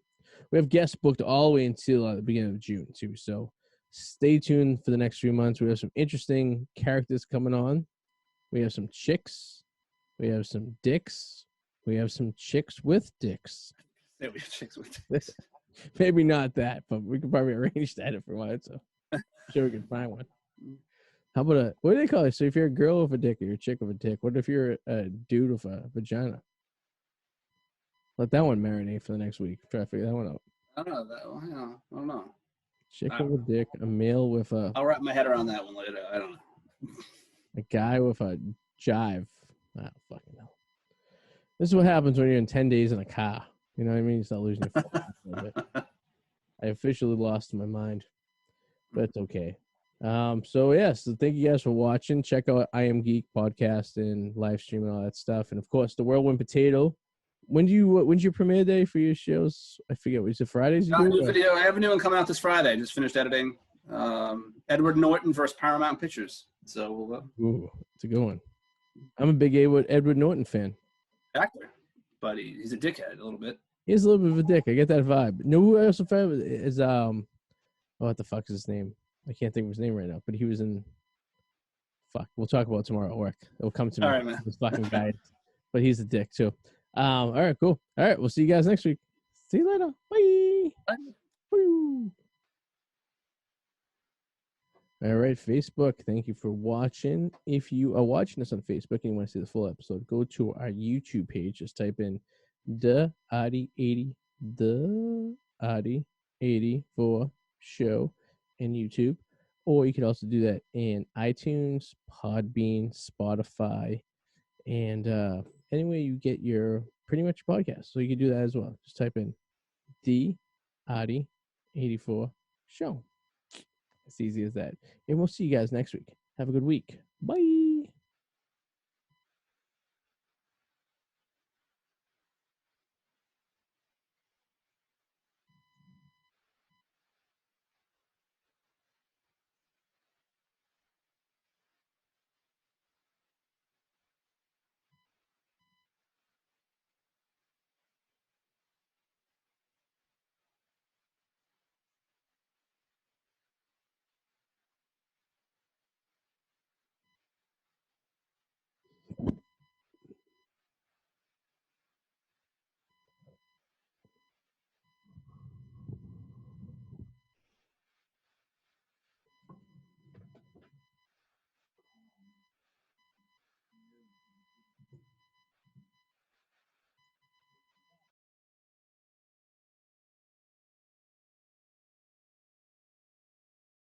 Speaker 1: We have guests booked all the way until the beginning of June, too. So stay tuned for the next few months. We have some interesting characters coming on. We have some chicks. We have some dicks. We have some chicks with dicks.
Speaker 2: Yeah, we have chicks with dicks.
Speaker 1: Maybe not that, but we could probably arrange that if we wanted to. Sure, we can find one. How about what do they call it? So if you're a girl with a dick or you're a chick with a dick, what if you're a dude with a vagina? Let that one marinate for the next week. Try to figure that one out.
Speaker 2: I don't know that one. I don't know.
Speaker 1: Chick with a dick, a male with a...
Speaker 2: I'll wrap my head around that one later. I don't know.
Speaker 1: A guy with a jive. I don't fucking know. This is what happens when you're in 10 days in a car. You know what I mean? You start losing your focus a little bit. I officially lost my mind. but it's okay. So thank you guys for watching. Check out I Am Geek Podcast and live stream and all that stuff. And of course, the Whirlwind Potato. When's your premiere day for your shows? I forget. Was it Fridays?
Speaker 2: Got a new video. I have a new one coming out this Friday. I just finished editing. Edward Norton versus Paramount Pictures. So we'll
Speaker 1: Ooh, it's a good one. I'm a big Edward Norton fan.
Speaker 2: Actor, but he's a dickhead a little bit.
Speaker 1: He's a little bit of a dick. I get that vibe. No, who else is what the fuck is his name? I can't think of his name right now, but he was in. Fuck, we'll talk about it tomorrow at work. It'll come to me.
Speaker 2: All right, man.
Speaker 1: This fucking guy, but he's a dick too. All right, cool. All right, we'll see you guys next week. See you later. Bye.
Speaker 2: Bye.
Speaker 1: Woo. All right, Facebook. Thank you for watching. If you are watching us on Facebook and you want to see the full episode, go to our YouTube page. Just type in the Arty 84 show in YouTube, or you can also do that in iTunes, Podbean, Spotify, and anywhere you get your pretty much podcast. So you can do that as well. Just type in the Arty 84 show. It's easy as that. And we'll see you guys next week. Have a good week. Bye.